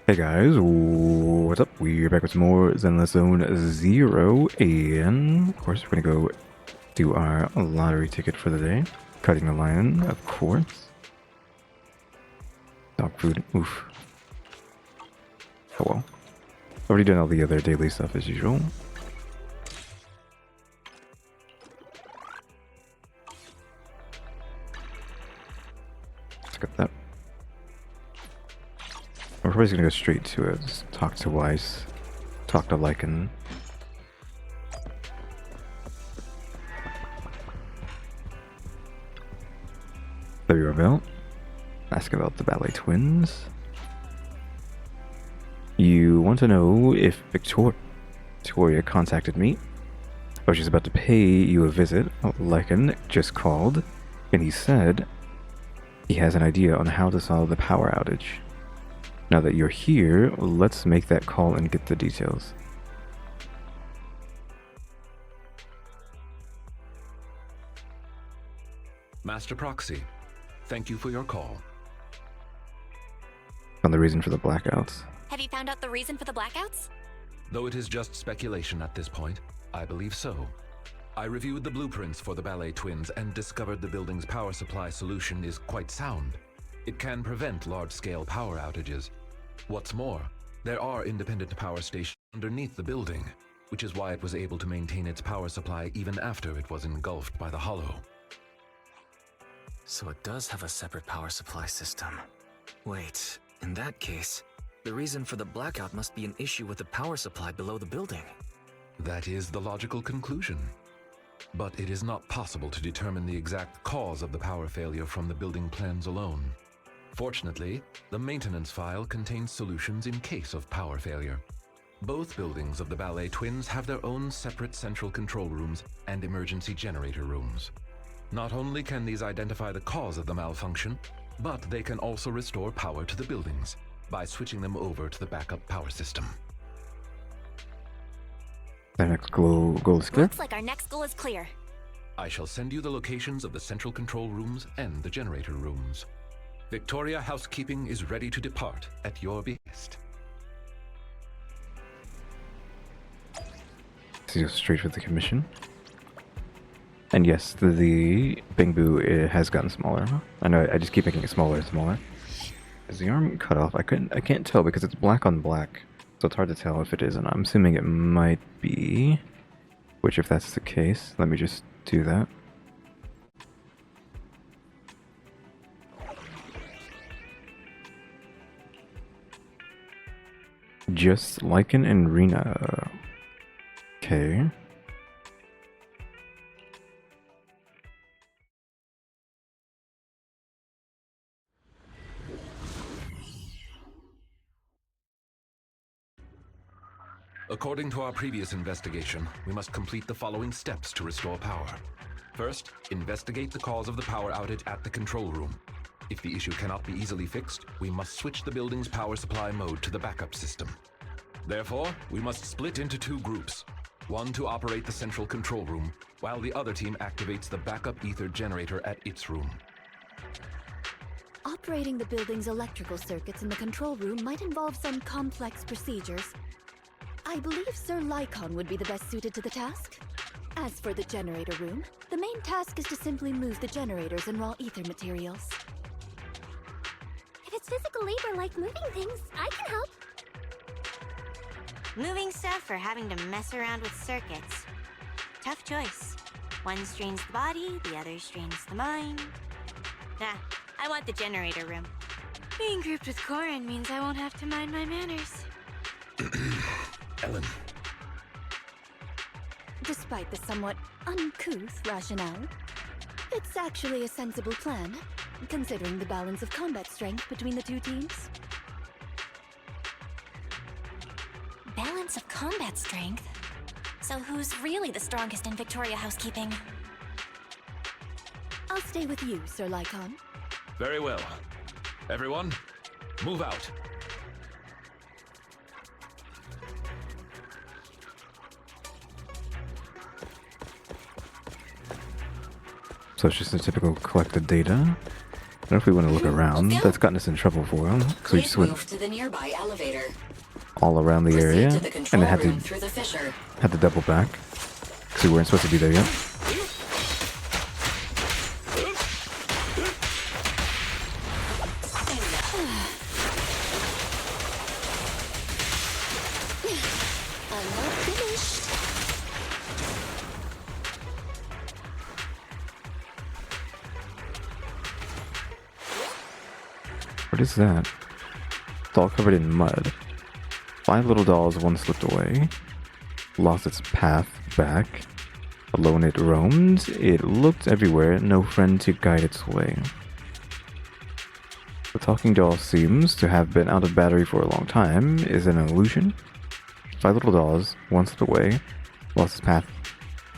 Hey guys, what's up? We're back with some more Zenless Zone 0, and of course we're gonna go do our lottery ticket for the day. Cutting the lion, of course. Dog food, oof. Oh well. Already done all the other daily stuff as usual. Let's get that. We're probably gonna go straight to it. Just talk to Weiss. Talk to Lycan. WRBL. Ask about the ballet twins. You want to know if Victoria contacted me? Oh, she's about to pay you a visit. Lycan just called, and he said he has an idea on how to solve the power outage. Now that you're here, let's make that call and get the details. Master Proxy, thank you for your call. On the reason for the blackouts. Have you found out the reason for the blackouts? Though it is just speculation at this point, I believe so. I reviewed the blueprints for the ballet twins and discovered the building's power supply solution is quite sound. It can prevent large-scale power outages. What's more, there are independent power stations underneath the building, which is why it was able to maintain its power supply even after it was engulfed by the hollow. So it does have a separate power supply system. Wait, in that case, the reason for the blackout must be an issue with the power supply below the building. That is the logical conclusion. But it is not possible to determine the exact cause of the power failure from the building plans alone. Fortunately, the maintenance file contains solutions in case of power failure. Both buildings of the ballet twins have their own separate central control rooms and emergency generator rooms. Not only can these identify the cause of the malfunction, but they can also restore power to the buildings by switching them over to the backup power system. The next goal is clear. Looks like our next goal is clear. I shall send you the locations of the central control rooms and the generator rooms. Victoria Housekeeping is ready to depart at your behest. So go straight for the commission. And yes, the Bing Boo has gotten smaller. I know I just keep making it smaller and smaller. Is the arm cut off? I can't tell because it's black on black. So it's hard to tell if it is, and I'm assuming it might be. Which, if that's the case, let me just do that. Just Lycan and Rena. Okay. According to our previous investigation, we must complete the following steps to restore power. First, investigate the cause of the power outage at the control room. If the issue cannot be easily fixed, we must switch the building's power supply mode to the backup system. Therefore, we must split into two groups. One to operate the central control room, while the other team activates the backup ether generator at its room. Operating the building's electrical circuits in the control room might involve some complex procedures. I believe Sir Lycan would be the best suited to the task. As for the generator room, the main task is to simply move the generators and raw ether materials. If it's physical labor like moving things, I can help. Moving stuff or having to mess around with circuits. Tough choice. One strains the body, the other strains the mind. Nah, I want the generator room. Being grouped with Corin means I won't have to mind my manners. Ellen. Despite the somewhat uncouth rationale, it's actually a sensible plan, considering the balance of combat strength between the two teams. Balance of combat strength? So who's really the strongest in Victoria Housekeeping? I'll stay with you, Sir Lycan. Very well. Everyone, move out. So it's just a typical collect the data. don't know if we want to look around. That's gotten us in trouble for him. So we just went Move to the nearby elevator. all around the Proceed area to the and control then room through the fissure. had to double back. Because we weren't supposed to be there yet. I'm not finished. What is that? It's all covered in mud. 5 little dolls, one slipped away. Lost its path back. Alone it roamed. It looked everywhere, no friend to guide its way. The talking doll seems to have been out of battery for a long time. Is it an illusion? 5 little dolls, one slipped away. Lost its path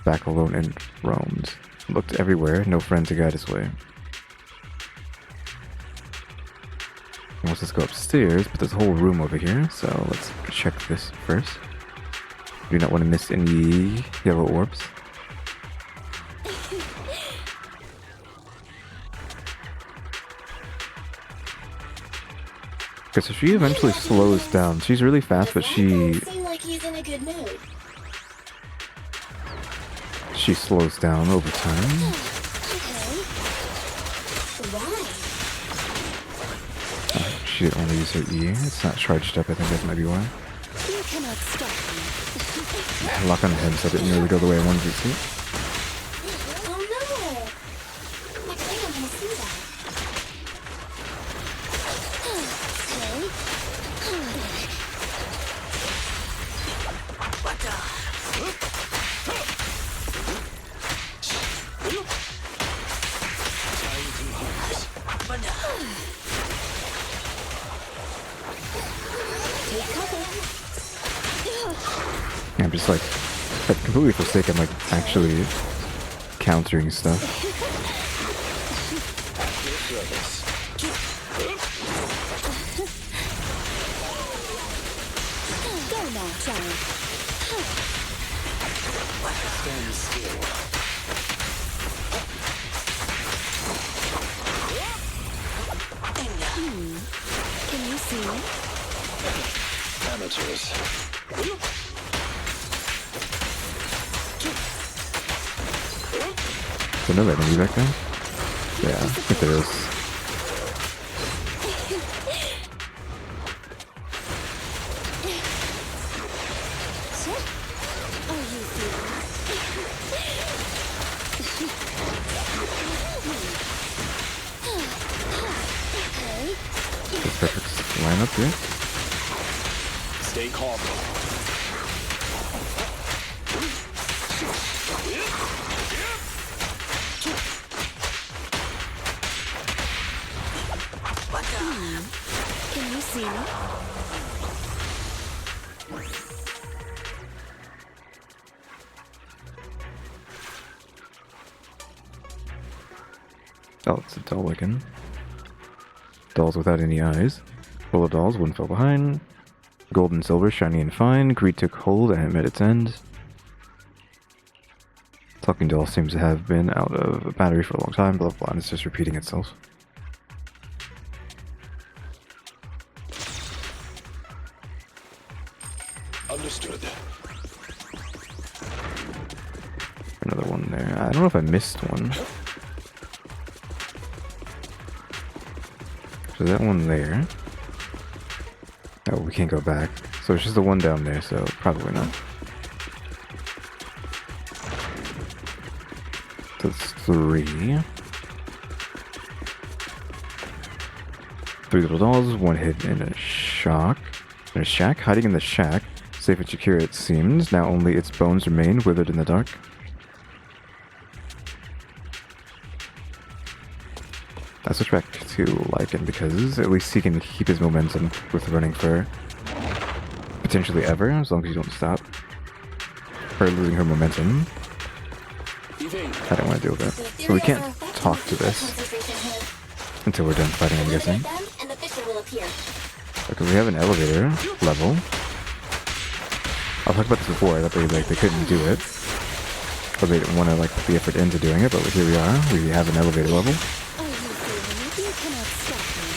back, alone and roamed. Looked everywhere, no friend to guide its way. Let's just go upstairs, but there's a whole room over here, so let's check this first. Do not want to miss any yellow orbs. Okay, so she eventually slows down. She's really fast, but she Seem like he's in a good mood. slows down over time. Okay. Why? She didn't want to use her E. It's not charged up, I think that might be why. You cannot stop me. Lock on him, so it didn't really go the way I wanted it to. Oh no! I think I'm gonna see that. Yeah, I'm just like, I completely forsake. I'm like actually countering stuff. Go now, child. Can you see me? Amateurs. Is there another enemy back there? Yeah, I think there is. Are you feeling? Okay. This perfect line up here. Stay calm. Can you see me? Oh, it's a doll again. Dolls without any eyes. Full of dolls, one fell behind. Gold and silver, shiny and fine. Greed took hold and met its end. Talking doll seems to have been out of battery for a long time, blah blah blah, and it's just repeating itself. Understood. Another one there. I don't know if I missed one. So that one there. Oh, we can't go back. So it's just the one down there, so probably not. That's 3. 3 little dolls, one hid in a shack. Hiding in the shack. Safe and secure it seems. Now only its bones remain, withered in the dark. I switch back to Lycan because at least he can keep his momentum with running for potentially ever, as long as you don't stop her losing her momentum. I don't want to deal with that. So we can't talk to this until we're done fighting, I'm guessing. Because we have an elevator level. I've talked about this before, that they couldn't do it. Or they didn't want to put the effort into doing it, but here we are. We have an elevator level. Are you feeling cannot stop me.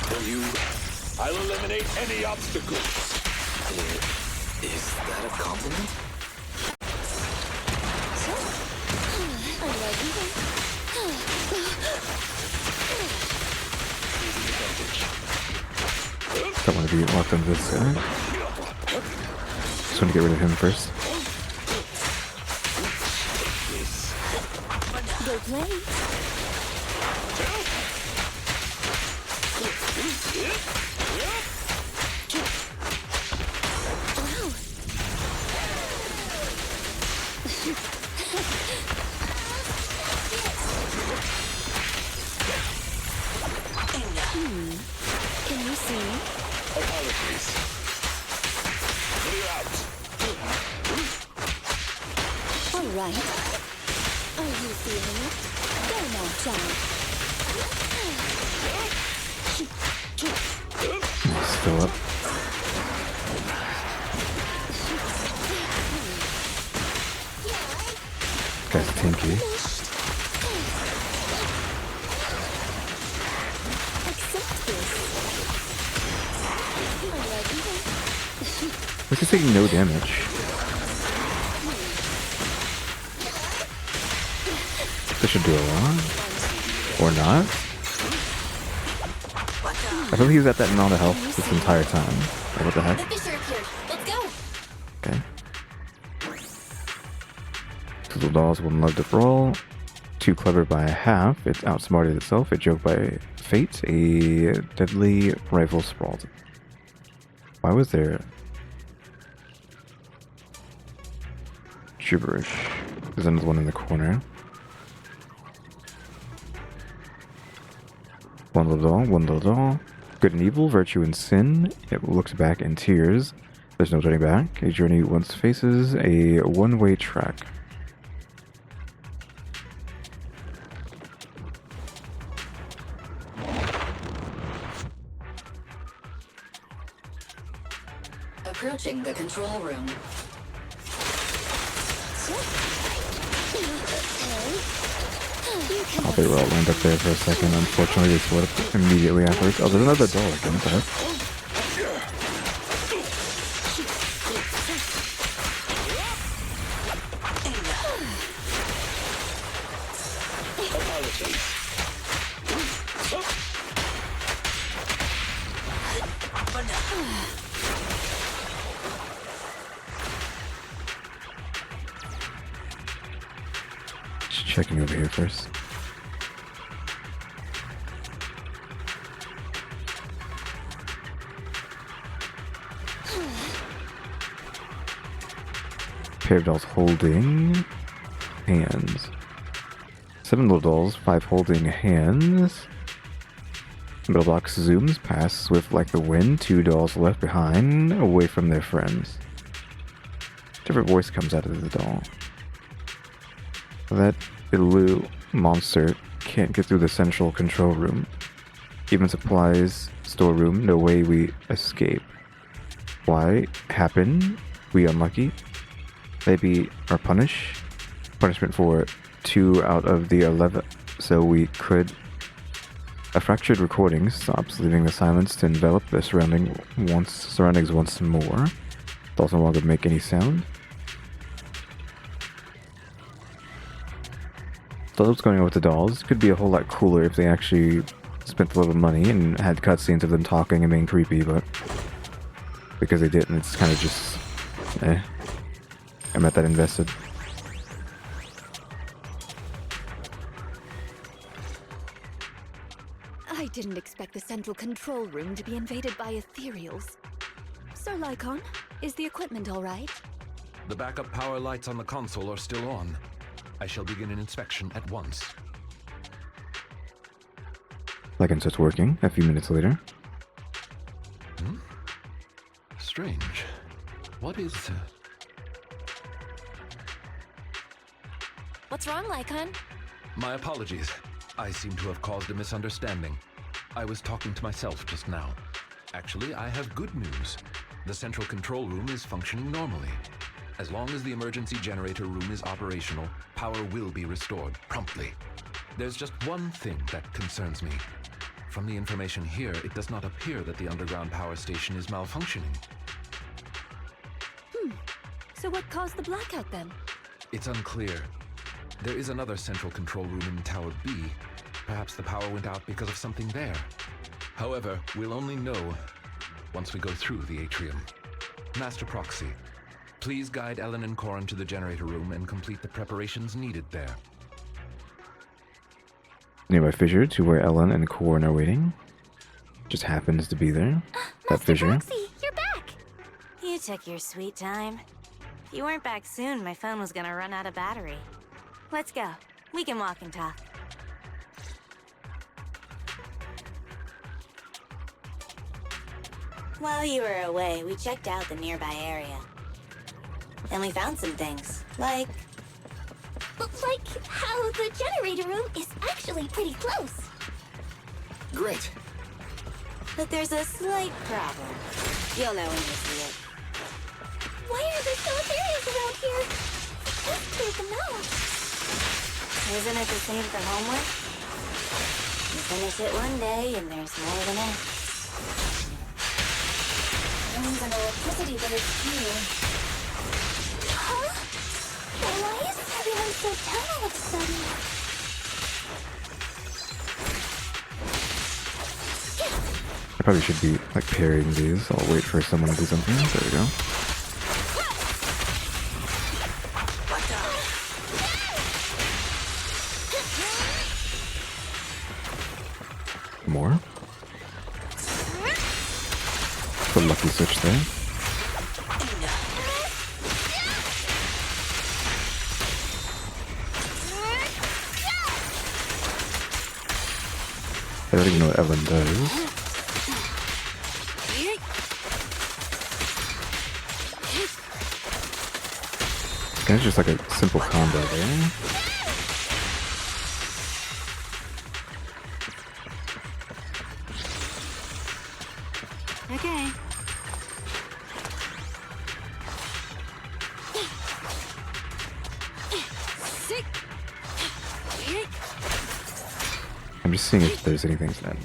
For you, I'll eliminate any obstacles. Is that a compliment? I love you. Don't want to be locked on this guy. Just want to get rid of him first. Go play. Can you see me? Apologies. Clear out. All right. Are you feeling it? Go now, child. Still up. Guy's tinky. Accept this. I love you. This is taking no damage. This should do a lot. Or not. I feel like he was at that amount of health this entire time. Like, what the heck? The Fisher appeared. Let's go. Okay. Two little dolls, one loved to brawl. Too clever by a half. It outsmarted itself. It joked by fate. A deadly rifle sprawled. Why was there gibberish? There's another one in the corner. One little doll, one little doll. Good and evil, virtue and sin. It looks back in tears. There's no turning back. A journey once faces a one-way track. Approaching the control room. Oh, they were all lined up there for a second. Unfortunately, they split up immediately afterwards. Oh, there's another doll again. What the heck? Just checking over here first. Pair of dolls holding hands. 7 little dolls, 5 holding hands. Middle box zooms past swift like the wind. 2 dolls left behind, away from their friends. Different voice comes out of the doll. That Ilu monster can't get through the central control room. Even supplies storeroom, no way we escape. Why? Happen? We unlucky? Maybe our punishment for 2 out of the 11, so we could. A fractured recording stops, leaving the silence to envelop the surroundings once more. Dolls no longer make any sound. So what's going on with the dolls could be a whole lot cooler if they actually spent a little money and had cutscenes of them talking and being creepy, but because they didn't, it's kind of just I'm not that invested. I didn't expect the central control room to be invaded by ethereals. Sir Lycon, is the equipment all right? The backup power lights on the console are still on. I shall begin an inspection at once. Lycon starts working a few minutes later. Strange. What is... What's wrong, Lycon? My apologies. I seem to have caused a misunderstanding. I was talking to myself just now. Actually, I have good news. The central control room is functioning normally. As long as the emergency generator room is operational, power will be restored promptly. There's just one thing that concerns me. From the information here, it does not appear that the underground power station is malfunctioning. So what caused the blackout then? It's unclear. There is another central control room in Tower B. Perhaps the power went out because of something there. However, we'll only know once we go through the atrium. Master Proxy, please guide Ellen and Corin to the generator room and complete the preparations needed there. Nearby fissure to where Ellen and Corin are waiting. Just happens to be there. That Master fissure. Proxy, you're back! You took your sweet time. If you weren't back soon, my phone was gonna run out of battery. Let's go. We can walk and talk. While you were away, we checked out the nearby area. And we found some things, like how the generator room is actually pretty close. Great. But there's a slight problem. You'll know when you see it. Why are there so much areas around here? Let's clear them out. Isn't it the same for homework? You finish it one day and there's more the next. Phones and electricity bills too. Huh? Why is everyone so down all of a sudden? I probably should be like parrying these. I'll wait for someone to do something. There we go. More. The lucky switch there. I don't even know what Ellen does. It's kind of just like a simple combo there. Okay. I'm just seeing if there's anything that.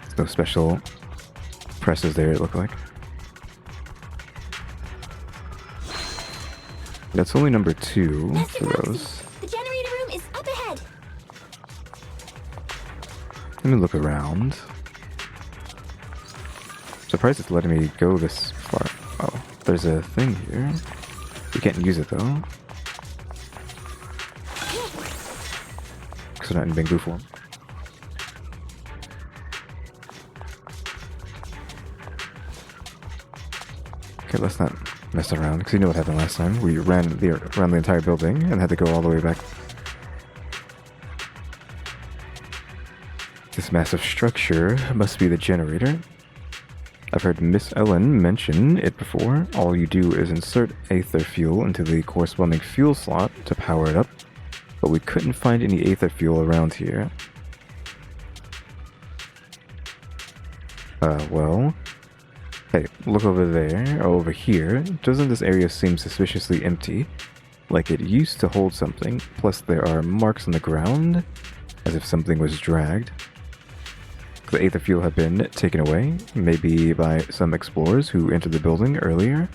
There's no special presses there, it looked like. That's only number 2 Master for Proxy, those. the generator room is up ahead. Let me look around. Surprised it's letting me go this far. Oh, there's a thing here. You can't use it though. Because we're not in Bamboo form. Okay, let's not mess around, because you know what happened last time. We ran around the entire building and had to go all the way back. This massive structure must be the generator. I've heard Miss Ellen mention it before. All you do is insert aether fuel into the corresponding fuel slot to power it up, but we couldn't find any aether fuel around here. Well... Hey, look over there, or over here. Doesn't this area seem suspiciously empty? Like it used to hold something, plus there are marks on the ground, as if something was dragged. The aether fuel had been taken away, maybe by some explorers who entered the building earlier.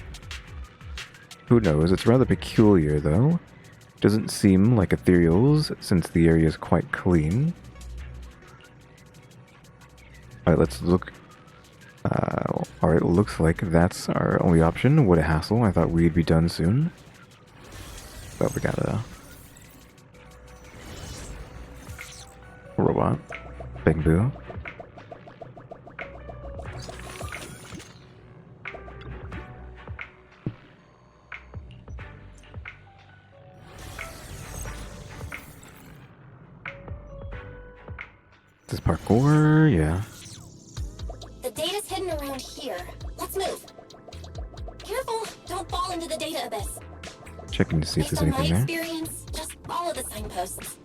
Who knows, it's rather peculiar though. Doesn't seem like ethereals, since the area is quite clean. Alright, let's look. Alright, looks like that's our only option. What a hassle, I thought we'd be done soon. But we got a robot. Bamboo. This parkour, yeah. The data's hidden around here. Let's move. Careful, don't fall into the data abyss. Checking to see if Based there's on my anything there. experience, just follow the signposts.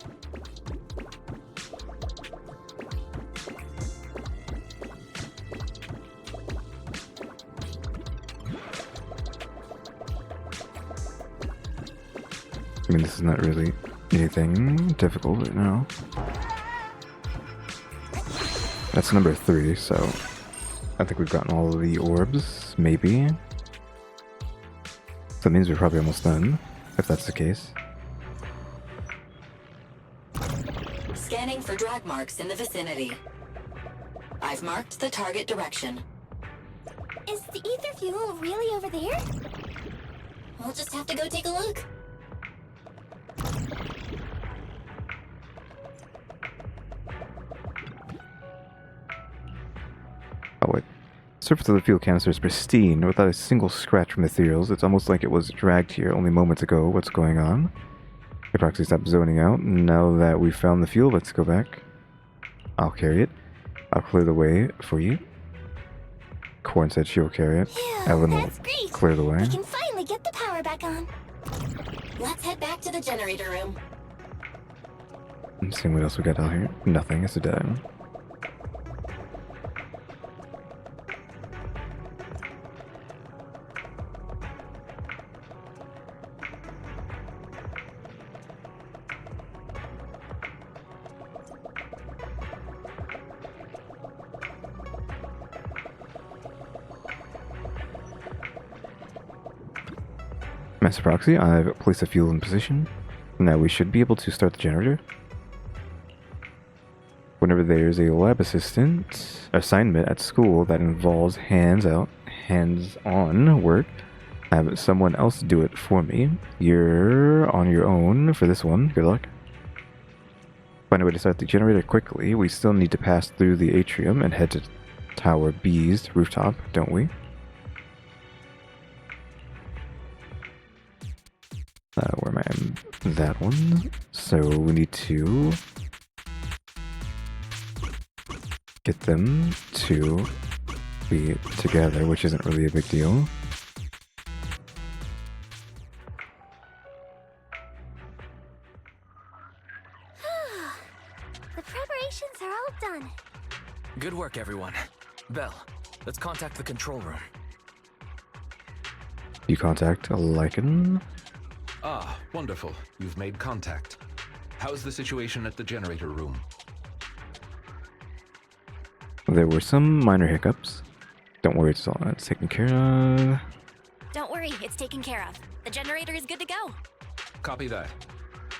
I mean, this is not really anything difficult right now. That's number 3, so I think we've gotten all of the orbs, maybe. So that means we're probably almost done, if that's the case. Scanning for drag marks in the vicinity. I've marked the target direction. Is the ether fuel really over there? We'll just have to go take a look. Oh wait. Surface of the fuel canister is pristine, without a single scratch from ethereals. It's almost like it was dragged here only moments ago. What's going on? Okay, Proxy, stop zoning out. Now that we've found the fuel, let's go back. I'll carry it. I'll clear the way for you. Corn said she'll carry it. Phew, Ellen will that's great. clear the way. We can finally get the power back on. Let's head back to the generator room. I'm seeing what else we got down here. Nothing, it's a dead end. Master Proxy, I've placed the fuel in position. Now we should be able to start the generator. Whenever there's a lab assistant assignment at school that involves hands-on work, have someone else do it for me. You're on your own for this one. Good luck. Find a way to start the generator quickly. We still need to pass through the atrium and head to Tower B's rooftop, don't we? Where am I? That one. So we need to get them to be together, which isn't really a big deal. The preparations are all done. Good work, everyone. Belle, let's contact the control room. You contact Lycan. Ah, wonderful. You've made contact. How's the situation at the generator room? There were some minor hiccups. Don't worry, it's all that's taken care of. Don't worry, it's taken care of. The generator is good to go. Copy that.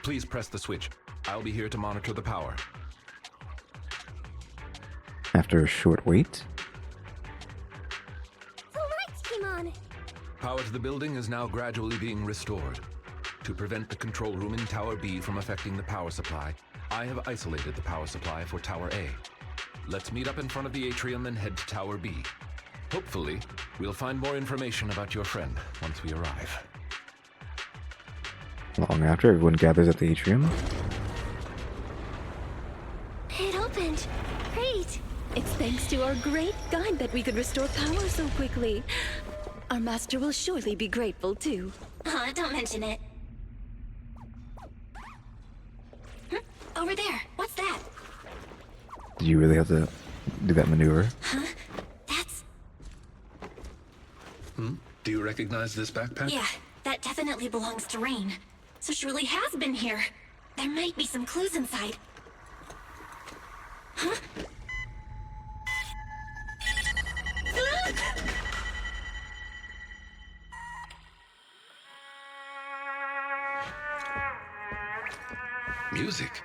Please press the switch. I'll be here to monitor the power. After a short wait, The lights came on. Power to the building is now gradually being restored. To prevent the control room in Tower B from affecting the power supply, I have isolated the power supply for Tower A. Let's meet up in front of the atrium and head to Tower B. Hopefully, we'll find more information about your friend once we arrive. long after, everyone gathers at the atrium. It opened. Great. It's thanks to our great guide that we could restore power so quickly. Our master will surely be grateful too. Don't mention it. Over there. What's that? Did you really have to do that maneuver? That's... Do you recognize this backpack? Yeah, that definitely belongs to Rain. So she really has been here. There might be some clues inside. Huh? Music.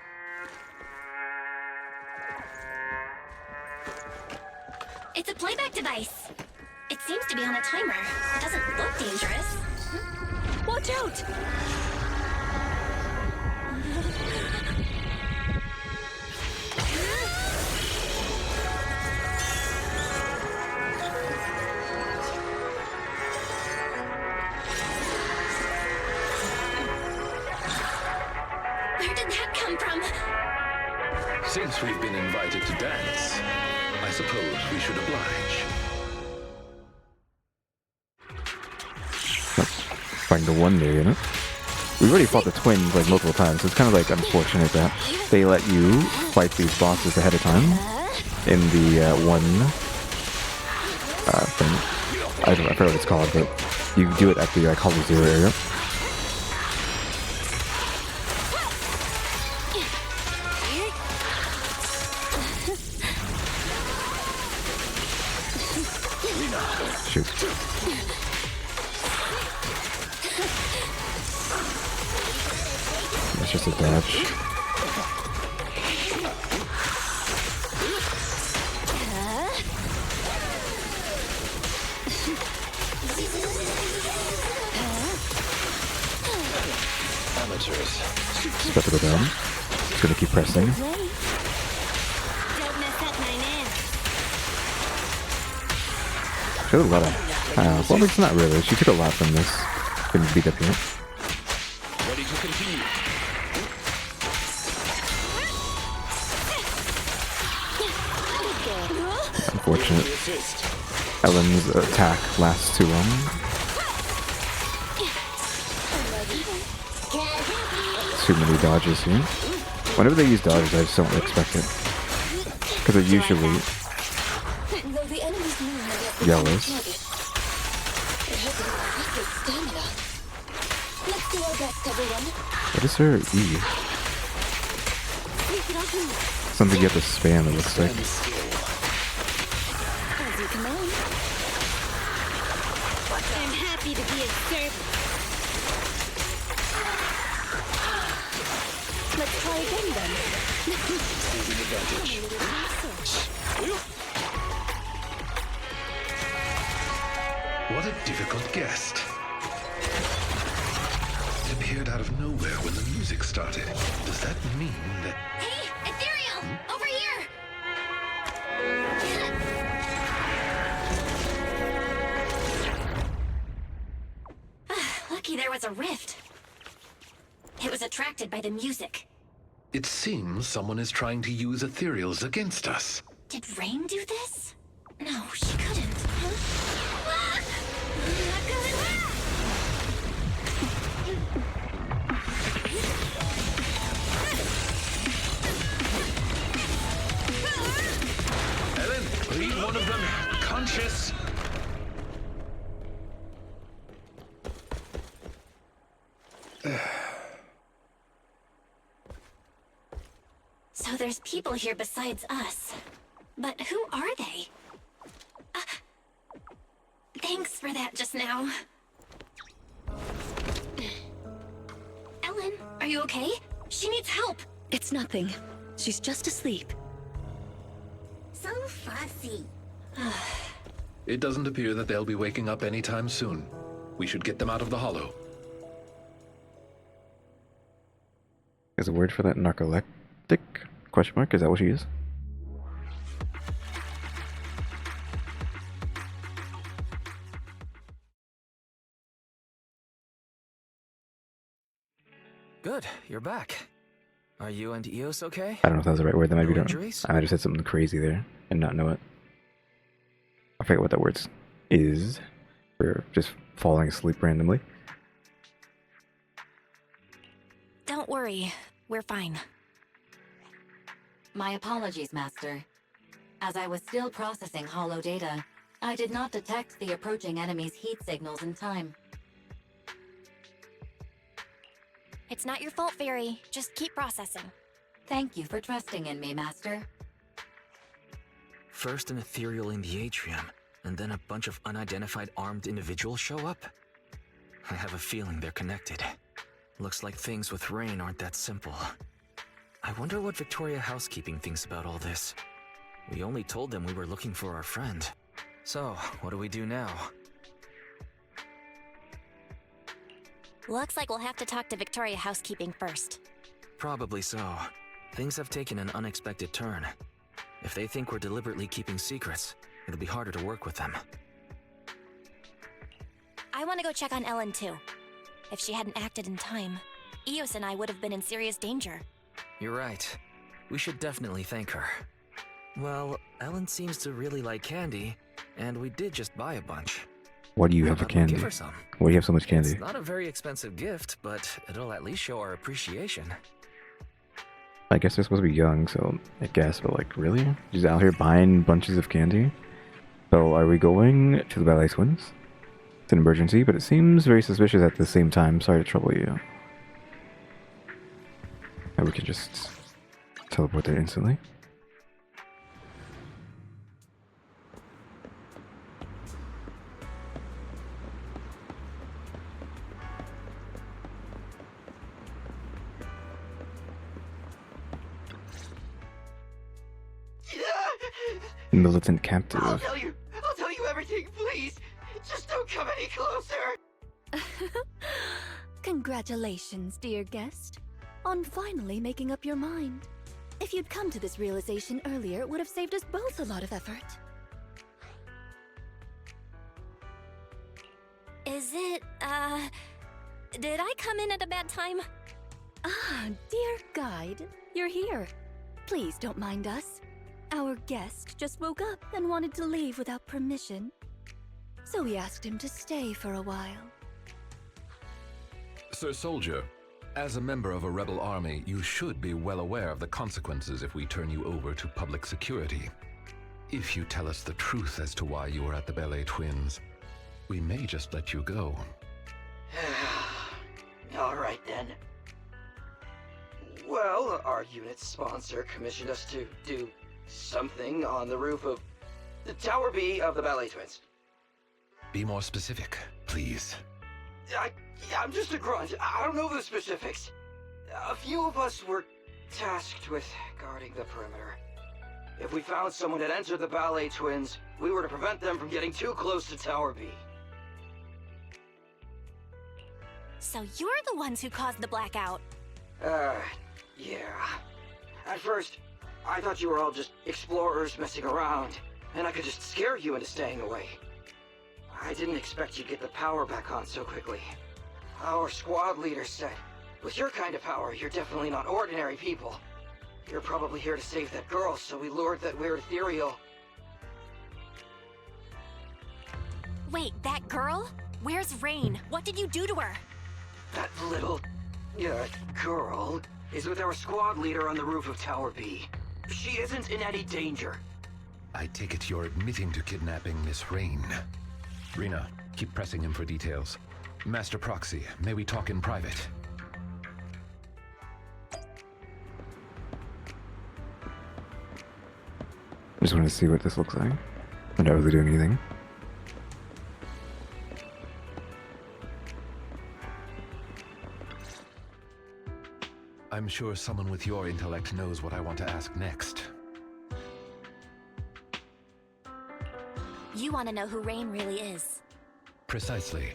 It's a playback device. It seems to be on a timer. It doesn't look dangerous. Watch out! Where did that come from? Since we've been invited to dance, I suppose we should oblige. Find the wonder, you know? We already fought the twins like multiple times, so it's kind of like unfortunate that they let you fight these bosses ahead of time in the one thing. I forget what it's called, but you do it at the Hollow Zero area. Shoot. That's just a dodge. Amateurs. It's about to go down. It's gonna keep pressing. Don't mess up my man. She took a lot of. Well, it's not really. She took a lot from this. Getting beat up here. Ready to continue. Unfortunate. Assist. Ellen's attack lasts too long. Too many dodges here. Whenever they use dodges, I just don't expect it. Because they're usually Though the enemy's movement has become yellows. sluggish, it has a rapid stamina. Let's do our best, everyone. What is her E? Something you have to spam, it looks like. As you command. I'm happy to be a servant. Let's try again then. What a difficult guest. It appeared out of nowhere when the music started. Does that mean that... Hey, Ethereal! Over here! Lucky there was a rift. It was attracted by the music. It seems someone is trying to use ethereals against us. Did Rain do this? No, she couldn't. Huh? Ellen, leave one of them conscious. So there's people here besides us. But who are they? Thanks for that just now. Ellen, are you okay? She needs help. It's nothing. She's just asleep. So fussy. It doesn't appear that they'll be waking up anytime soon. We should get them out of the hollow. Is a word for that narcoleptic? Question mark? Is that what she is? Good, you're back. Are you and Eos okay? I don't know if that was the right word. That might be No wrong. injuries? I might have said something crazy there and not know it. I forget what that word is for just falling asleep randomly. Don't worry. We're fine. My apologies, Master. As I was still processing hollow data, I did not detect the approaching enemy's heat signals in time. It's not your fault, Fairy. Just keep processing. Thank you for trusting in me, Master. First an ethereal in the atrium, and then a bunch of unidentified armed individuals show up? I have a feeling they're connected. Looks like things with Rain aren't that simple. I wonder what Victoria Housekeeping thinks about all this. We only told them we were looking for our friend. So, what do we do now? Looks like we'll have to talk to Victoria Housekeeping first. Probably so. Things have taken an unexpected turn. If they think we're deliberately keeping secrets, it'll be harder to work with them. I want to go check on Ellen, too. If she hadn't acted in time, Eos and I would have been in serious danger. You're right. We should definitely thank her. Well, Ellen seems to really like candy, and we did just buy a bunch. Why do you have How a about we candy? give her some? Why do you have so much candy? It's not a very expensive gift, but it'll at least show our appreciation. I guess they're supposed to be young, so I guess, but like, really? She's out here buying bunches of candy? So, are we going to the Ballet Twins? It's an emergency, but it seems very suspicious at the same time. Sorry to trouble you. And we can just teleport there instantly. Militant I'll captive. tell you everything, please. Just don't come any closer. Congratulations, dear guest, on finally making up your mind. If you'd come to this realization earlier, it would have saved us both a lot of effort. Is it, did I come in at a bad time? Ah, dear guide, you're here. Please don't mind us. Our guest just woke up and wanted to leave without permission. So we asked him to stay for a while. Sir Soldier, as a member of a rebel army, you should be well aware of the consequences if we turn you over to public security. If you tell us the truth as to why you were at the Ballet Twins, we may just let you go. All right then. Well, our unit's sponsor commissioned us to do something on the roof of the Tower B of the Ballet Twins. Be more specific, please. I'm just a grunt. I don't know the specifics. A few of us were tasked with guarding the perimeter. If we found someone had entered the Ballet Twins, we were to prevent them from getting too close to Tower B. So you're the ones who caused the blackout. Yeah. At first, I thought you were all just explorers messing around, and I could just scare you into staying away. I didn't expect you'd get the power back on so quickly. Our squad leader said, with your kind of power, you're definitely not ordinary people. You're probably here to save that girl, so we lured that weird ethereal. Wait, that girl? Where's Rain? What did you do to her? That little, girl is with our squad leader on the roof of Tower B. She isn't in any danger. I take it you're admitting to kidnapping Miss Rain. Rena, keep pressing him for details. Master Proxy, may we talk in private? I just wanted to see what this looks like. I'm not really doing anything. I'm sure someone with your intellect knows what I want to ask next. You want to know who Rain really is. Precisely.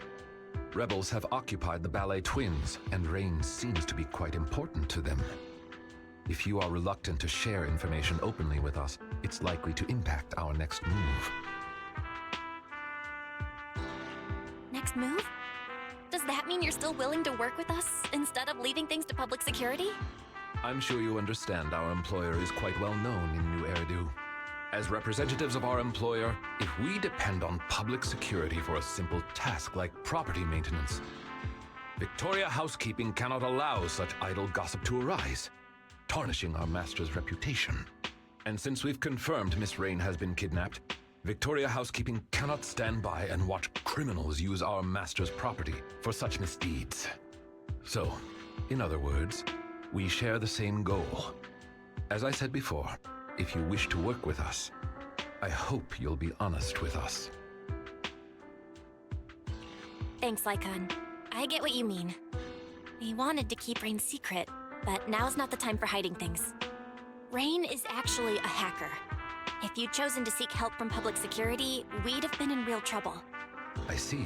Rebels have occupied the Ballet Twins, and Rain seems to be quite important to them. If you are reluctant to share information openly with us, it's likely to impact our next move. Next move? Does that mean you're still willing to work with us instead of leaving things to public security? I'm sure you understand our employer is quite well known in New Eridu. As representatives of our employer, if we depend on public security for a simple task like property maintenance, Victoria Housekeeping cannot allow such idle gossip to arise, tarnishing our master's reputation. And since we've confirmed Miss Rain has been kidnapped, Victoria Housekeeping cannot stand by and watch criminals use our master's property for such misdeeds. So, in other words, we share the same goal. As I said before, if you wish to work with us, I hope you'll be honest with us. Thanks, Lycon. I get what you mean. We wanted to keep Rain secret, but now's not the time for hiding things. Rain is actually a hacker. If you'd chosen to seek help from public security, we'd have been in real trouble. I see.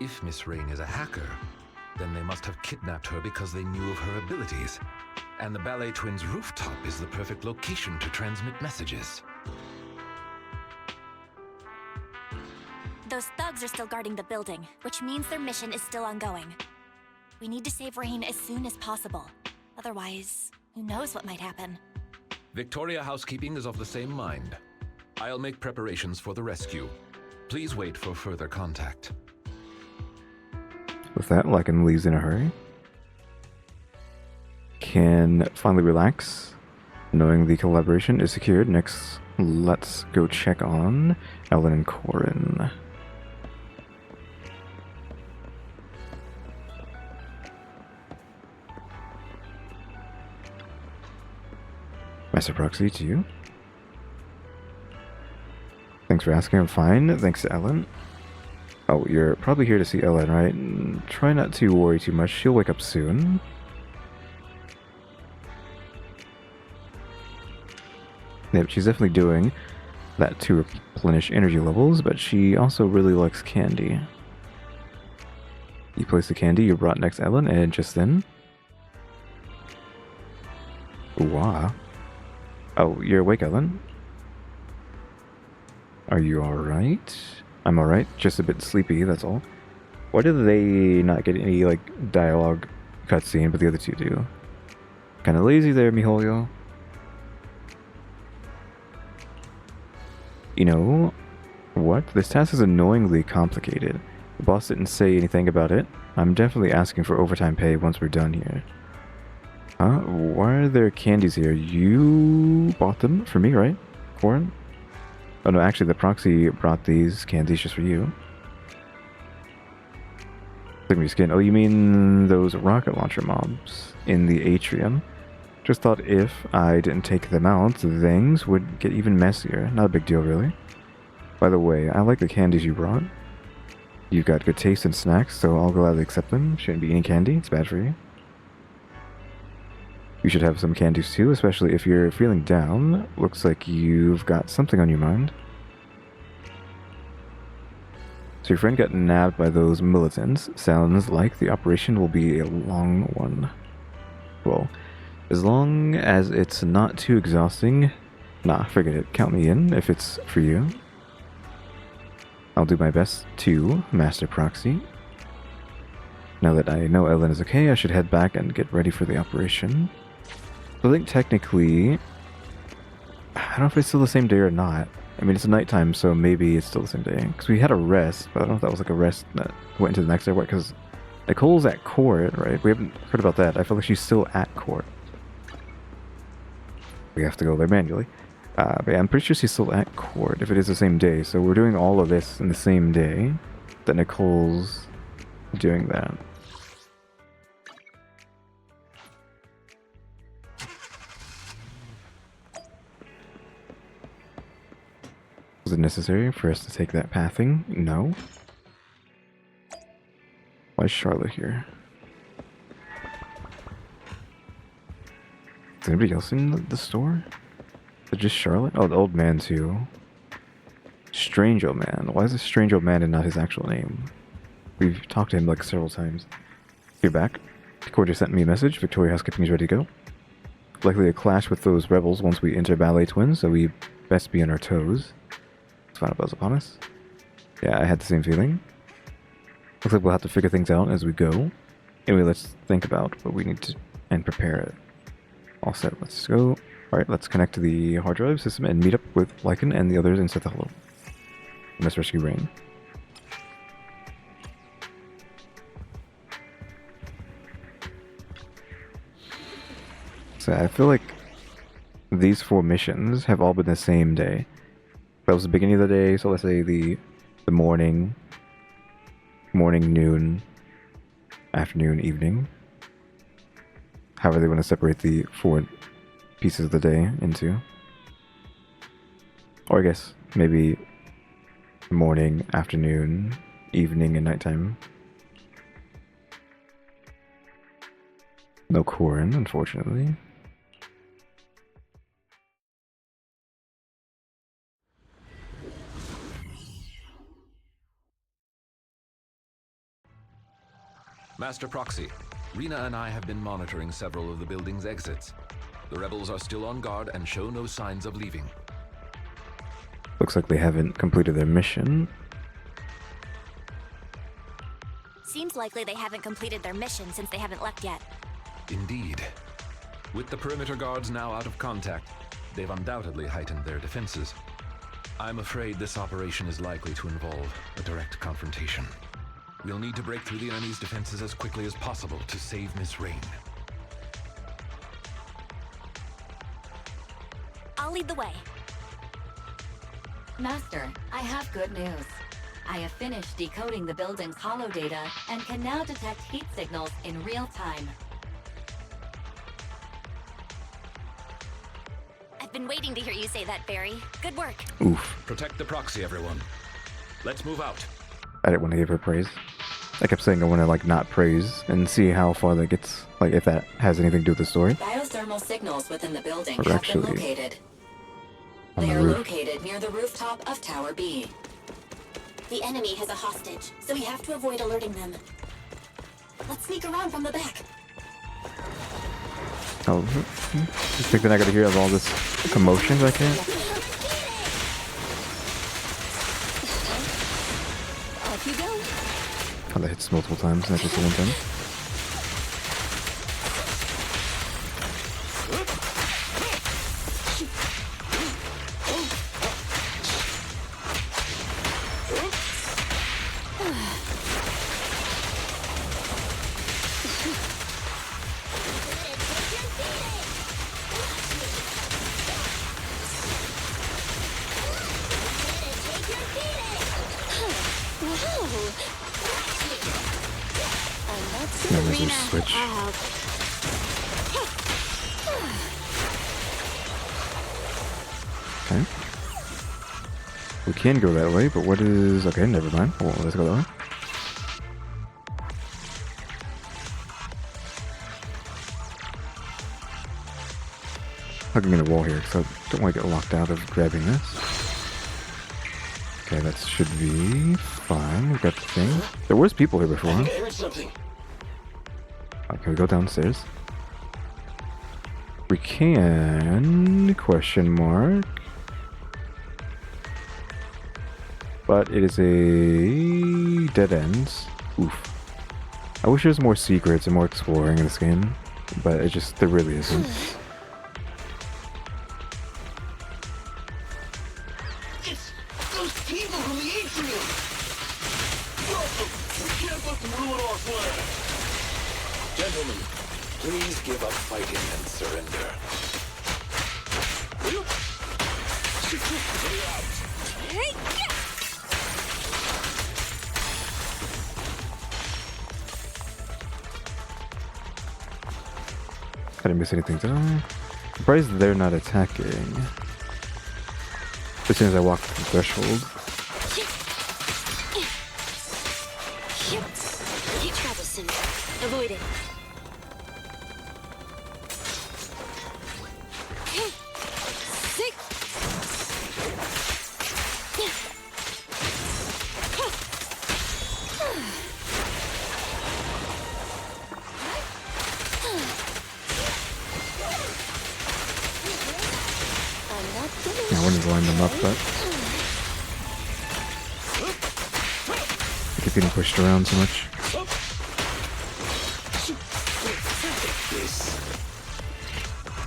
If Miss Rain is a hacker, then they must have kidnapped her because they knew of her abilities. And the Ballet Twins' rooftop is the perfect location to transmit messages. Those thugs are still guarding the building, which means their mission is still ongoing. We need to save Rain as soon as possible. Otherwise, who knows what might happen. Victoria Housekeeping is of the same mind. I'll make preparations for the rescue. Please wait for further contact. With that, Lycan leaves in a hurry. Can finally relax, knowing the collaboration is secured. Next, let's go check on Ellen and Corin. Master Proxy, to you. Thanks for asking, I'm fine. Thanks to Ellen. Oh, you're probably here to see Ellen, right? Try not to worry too much, she'll wake up soon. Yep, she's definitely doing that to replenish energy levels, but she also really likes candy. You place the candy you brought next Ellen, and just then... Wow. Oh, you're awake, Ellen? Are you alright? I'm alright, just a bit sleepy, that's all. Why did they not get any, like, dialogue cutscene, but the other two do? Kinda lazy there, miHoYo. You know what? This task is annoyingly complicated. The boss didn't say anything about it. I'm definitely asking for overtime pay once we're done here. Huh? Why are there candies here? You bought them for me, right? Corin? Oh no, actually the proxy brought these candies just for you. Look at me skin. Oh, you mean those rocket launcher mobs in the atrium? Just thought if I didn't take them out, things would get even messier. Not a big deal, really. By the way, I like the candies you brought. You've got good taste in snacks, so I'll gladly accept them. Shouldn't be eating candy, it's bad for you. You should have some candies too, especially if you're feeling down. Looks like you've got something on your mind. So your friend got nabbed by those militants. Sounds like the operation will be a long one. Well, as long as it's not too exhausting, nah, forget it. Count me in if it's for you. I'll do my best too, Master Proxy. Now that I know Ellen is okay, I should head back and get ready for the operation. I think technically, I don't know if it's still the same day or not. I mean, it's nighttime, so maybe it's still the same day. Because we had a rest, but I don't know if that was like a rest that went into the next day. What? Because Nicole's at court, right? We haven't heard about that. I feel like she's still at court. We have to go there manually. But yeah, I'm pretty sure she's still at court if it is the same day. So we're doing all of this in the same day that Nicole's doing that. Was it necessary for us to take that pathing? No. Why is Charlotte here? Is anybody else in the store? Is it just Charlotte? Oh, the old man too. Strange old man. Why is this strange old man and not his actual name? We've talked to him like several times. You're back. Cordia sent me a message. Victoria housekeeping is ready to go. Likely a clash with those rebels once we enter Ballet Twins, so we best be on our toes. Let's find a buzz upon us. Yeah, I had the same feeling. Looks like we'll have to figure things out as we go. Anyway, let's think about what we need to and prepare it. All set, let's go. Alright, let's connect to the hard drive system and meet up with Lycan and the others in Seth Hello. Let's rescue Rain. So I feel like these 4 missions have all been the same day. That was the beginning of the day, so let's say the morning, noon, afternoon, evening. However they want to separate the 4 pieces of the day into. Or I guess maybe morning, afternoon, evening, and nighttime. No Corin, unfortunately. Master Proxy, Rena and I have been monitoring several of the building's exits. The rebels are still on guard and show no signs of leaving. Looks like they haven't completed their mission. Seems likely they haven't completed their mission since they haven't left yet. Indeed. With the perimeter guards now out of contact, they've undoubtedly heightened their defenses. I'm afraid this operation is likely to involve a direct confrontation. We'll need to break through the enemy's defenses as quickly as possible to save Miss Rain. I'll lead the way. Master, I have good news. I have finished decoding the building's holo data and can now detect heat signals in real time. I've been waiting to hear you say that, Barry. Good work. Oof. Protect the proxy, everyone. Let's move out. I didn't want to give her praise. I kept saying I want to, like, not praise and see how far that gets, like, if that has anything to do with the story. Biothermal signals within the building Or have actually, been located. On They the are roof. located near the rooftop of Tower B. The enemy has a hostage, so we have to avoid alerting them. Let's sneak around from the back. Oh, just think they're not gonna hear of all this commotion back here? Off you go. Oh, that hits multiple times, not just one time. No, there's a switch. Okay. We can go that way, but what is... Okay, never mind. Well, let's go that way. Hugging in a wall here, because I don't want to get locked out of grabbing this. Okay, that should be fine. We've got the thing. There was people here before. I heard something. Okay, we go downstairs. We can... question mark. But it is a... dead end. Oof. I wish there was more secrets and more exploring in this game. But it just... there really isn't. It's those people from the atrium. We can't let them ruin our plan. Gentlemen, please give up fighting and surrender. I didn't miss anything, did I? Surprised they're not attacking. As soon as I walk the threshold. Troublesome. Avoid it. I wanted to line them up, but I keep getting pushed around so much.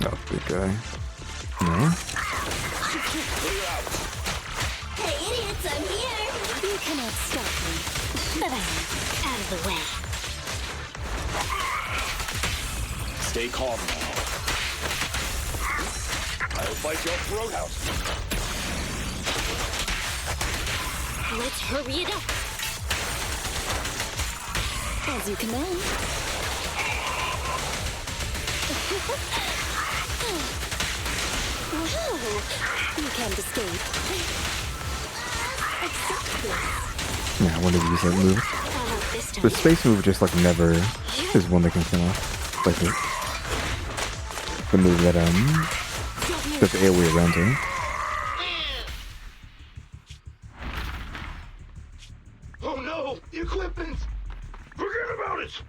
Oh, big guy. No? Hey, idiots, I'm here! You cannot stop me. Out of the way. Stay calm now. I'll fight your throat out. Let's hurry it up. As you command. Wow! You can't escape. Accept this. Yeah, I wanted to use that move. How about this time? The space move just like never is one that can kill off. Like the move that does the AoE around him. Oh no! The equipment! Forget about it!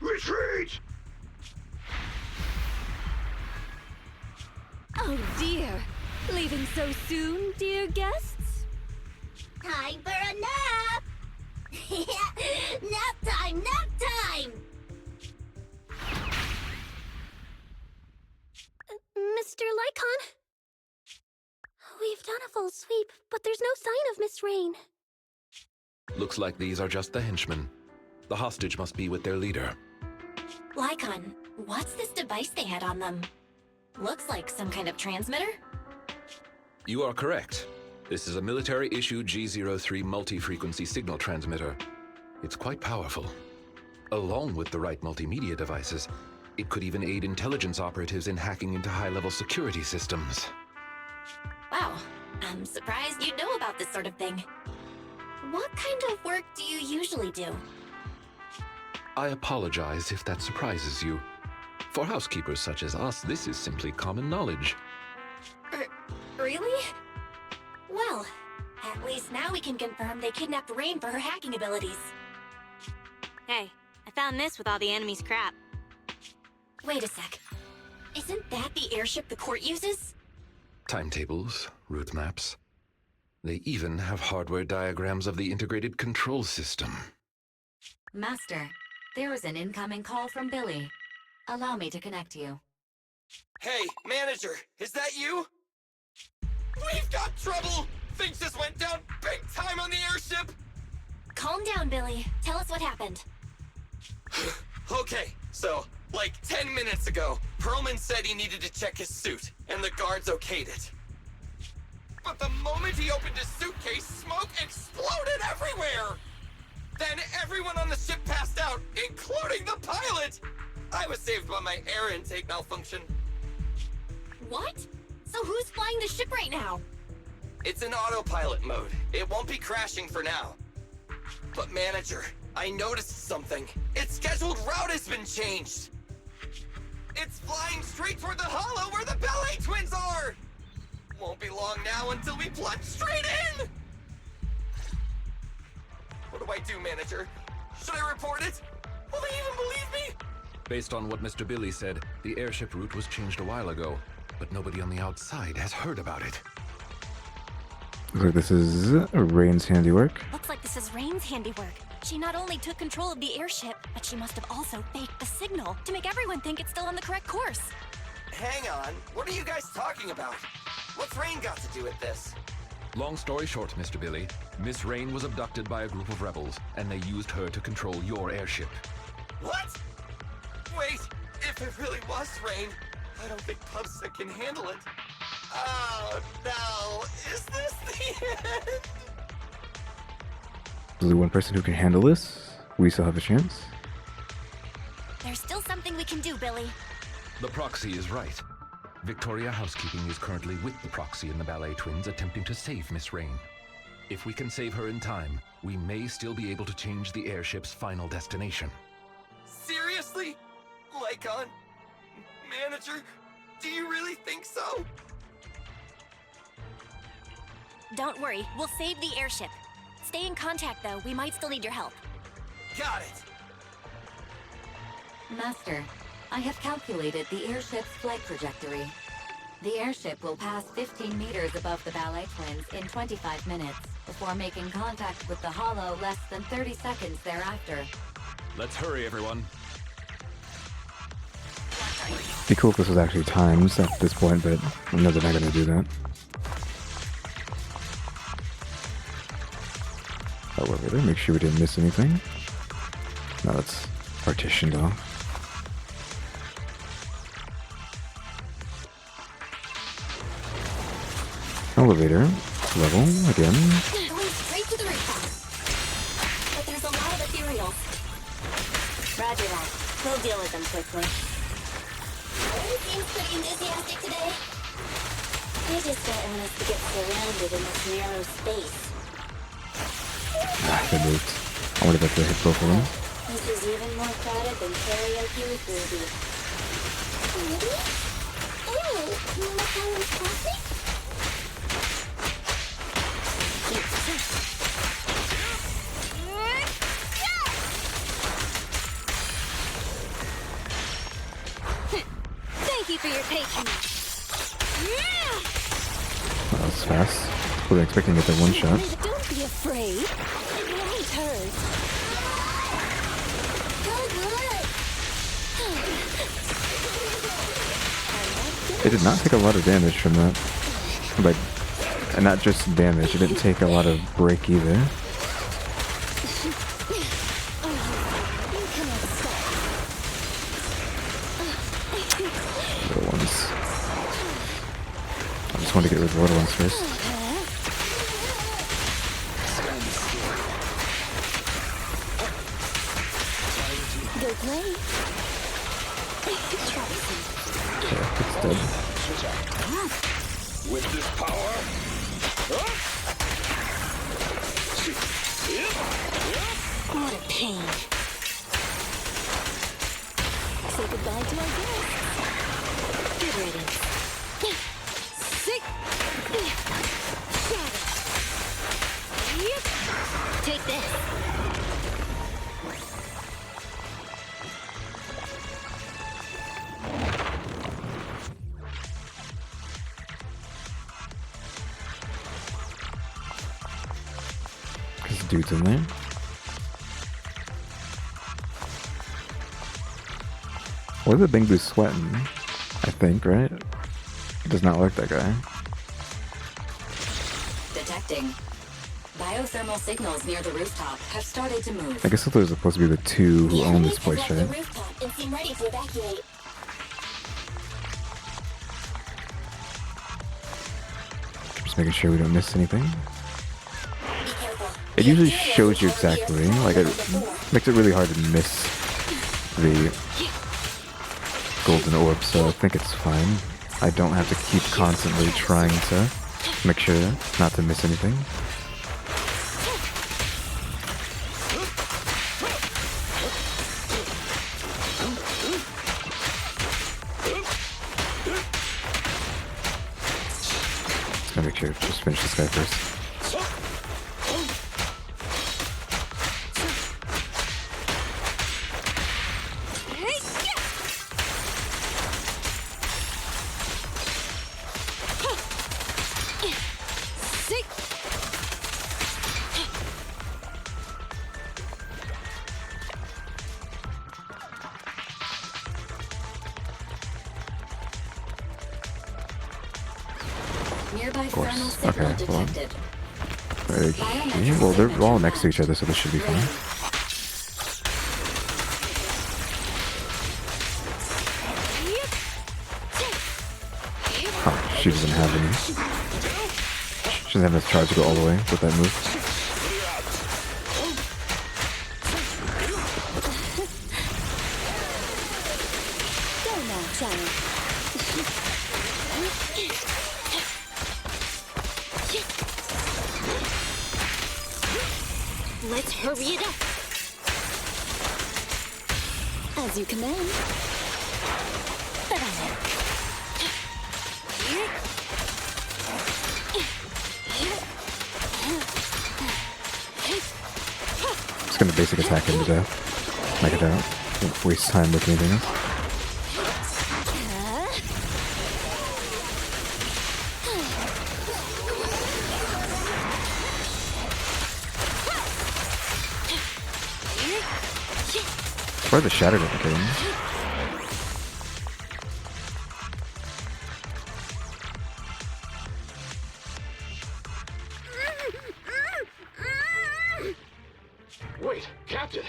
Retreat! Oh dear. Leaving so soon, dear guests? Time for a nap! Nap time, nap time! Mr. Lycon? We've done a full sweep, but there's no sign of Miss Rain. Looks like these are just the henchmen. The hostage must be with their leader. Lycon, what's this device they had on them? Looks like some kind of transmitter? You are correct. This is a military-issued G03 multi-frequency signal transmitter. It's quite powerful. Along with the right multimedia devices, it could even aid intelligence operatives in hacking into high-level security systems. Wow, I'm surprised you know about this sort of thing. What kind of work do you usually do? I apologize if that surprises you. For housekeepers such as us, this is simply common knowledge. Really? Well, at least now we can confirm they kidnapped Rain for her hacking abilities. Hey, I found this with all the enemy's crap. Wait a sec. Isn't that the airship the court uses? Timetables, route maps. They even have hardware diagrams of the integrated control system. Master, there is an incoming call from Billy. Allow me to connect you. Hey, manager, is that you? We've got trouble! Things just went down big time on the airship! Calm down, Billy. Tell us what happened. Okay, so, like 10 minutes ago, Perlman said he needed to check his suit, and the guards okayed it. But the moment he opened his suitcase, smoke exploded everywhere! Then everyone on the ship passed out, including the pilot! I was saved by my air intake malfunction. What? So who's flying the ship right now? It's in autopilot mode. It won't be crashing for now. But manager, I noticed something. Its scheduled route has been changed. It's flying straight toward the hollow where the ballet twins are! Won't be long now until we plunge straight in! What do I do, manager? Should I report it? Will they even believe me? Based on what Mr. Billy said, the airship route was changed a while ago, but nobody on the outside has heard about it. Looks like this is Rain's handiwork. Looks like this is Rain's handiwork. She not only took control of the airship, but she must have also faked the signal to make everyone think it's still on the correct course. Hang on, what are you guys talking about? What's Rain got to do with this? Long story short, Mr. Billy, Miss Rain was abducted by a group of rebels, and they used her to control your airship. What? Wait, if it really was Rain, I don't think Pubsec can handle it. Oh no, is this the end? There's only one person who can handle this. We still have a chance. There's still something we can do, Billy. The proxy is right. Victoria Housekeeping is currently with the proxy and the ballet twins attempting to save Miss Rain. If we can save her in time, we may still be able to change the airship's final destination. Seriously? Lycon? Manager? Do you really think so? Don't worry, we'll save the airship. Stay in contact, though. We might still need your help. Got it! Master, I have calculated the airship's flight trajectory. The airship will pass 15 meters above the ballet twins in 25 minutes, before making contact with the hollow less than 30 seconds thereafter. Let's hurry, everyone. Be cool if this was actually times at this point, but I know they're not going to do that. However, they make sure we didn't miss anything. No, that's partitioned off. Elevator level again. Going straight to the rooftop. But there's a lot of ethereals. Roger that. We'll deal with them quickly. Rain seems pretty enthusiastic today. I just don't want us to get surrounded in this narrow space. Ah, they moved. I wonder if they hit both of them. This is even more crowded than karaoke with Ruby. Really? Oh, you want to call him Kofi? Thank you for your patronage. That was fast. Wasn't expecting to get that one shot. Don't be afraid. It won't hurt. It did not take a lot of damage from that. But, and not just damage, it didn't take a lot of break either. Little ones. I just want to get rid of the little ones first. Good play. Yeah, it's dead. With this power, What a pain. Say goodbye to our guests. Good riddance. Sick. Take this. There's dudes in there. What are the Bingboos sweating? I think, right? It does not look that guy. Detecting. Biothermal signals near the rooftop have started to move. I guess those are supposed to be the two who own this place, right? Rooftop and seem ready to evacuate. Just making sure we don't miss anything. Be careful. It usually shows you exactly, like it makes it really hard to miss the golden orb, so I think it's fine. I don't have to keep constantly trying to make sure not to miss anything. Just gotta make sure to just finish this guy first. Nearby Of course. thermal signal Okay, well. detected. Okay, well, they're all next to each other, so this should be fine. Oh, she doesn't have any. She doesn't have enough charge to go all the way with that move. Go now, child. Let's hurry it up. As you command. Just gonna basic attack him to death. Knock it out. Don't waste time with anything else. Where the shatter didn't kill him. Wait, Captain!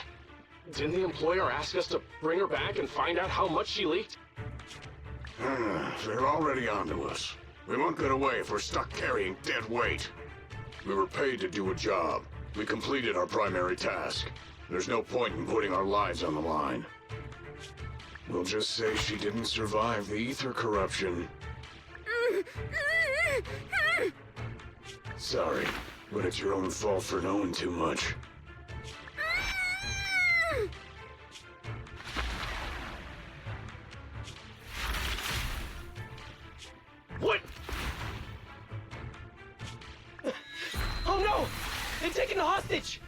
Didn't the employer ask us to bring her back and find out how much she leaked? They're already onto us. We won't get away if we're stuck carrying dead weight. We were paid to do a job. We completed our primary task. There's no point in putting our lives on the line. We'll just say she didn't survive the ether corruption. Sorry, but it's your own fault for knowing too much. What? Oh no! They've taken the hostage!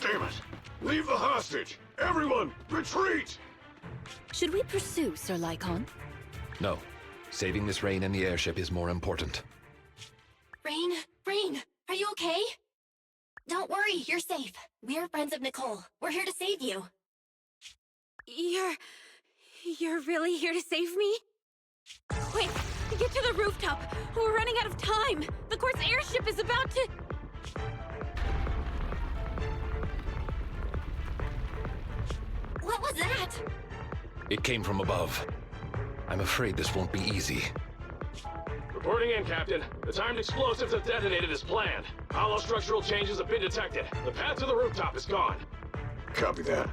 Damn it! Leave the hostage! Everyone, retreat! Should we pursue Sir Lycon? No. Saving Miss Rain and the airship is more important. Rain, are you okay? Don't worry, you're safe. We're friends of Nicole. We're here to save you. You're really here to save me? Quick, get to the rooftop. We're running out of time. The court's airship is about to... What was that? It came from above. I'm afraid this won't be easy. Reporting in, Captain. The timed explosives have detonated as planned. Hollow structural changes have been detected. The path to the rooftop is gone. Copy that.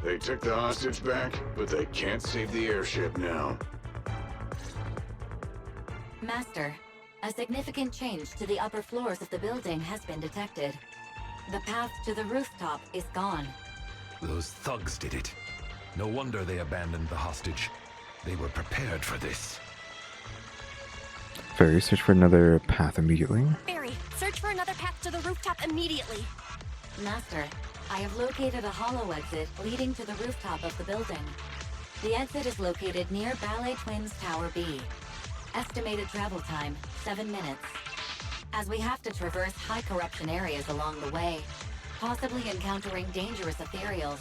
They took the hostage back, but they can't save the airship now. Master, a significant change to the upper floors of the building has been detected. The path to the rooftop is gone. Those thugs did it. No wonder they abandoned the hostage. They were prepared for this. Fairy, search for another path immediately. Barry, search for another path to the rooftop immediately. Master, I have located a hollow exit leading to the rooftop of the building. The exit is located near Ballet Twins Tower B. Estimated travel time, 7 minutes. As we have to traverse high corruption areas along the way, possibly encountering dangerous ethereals,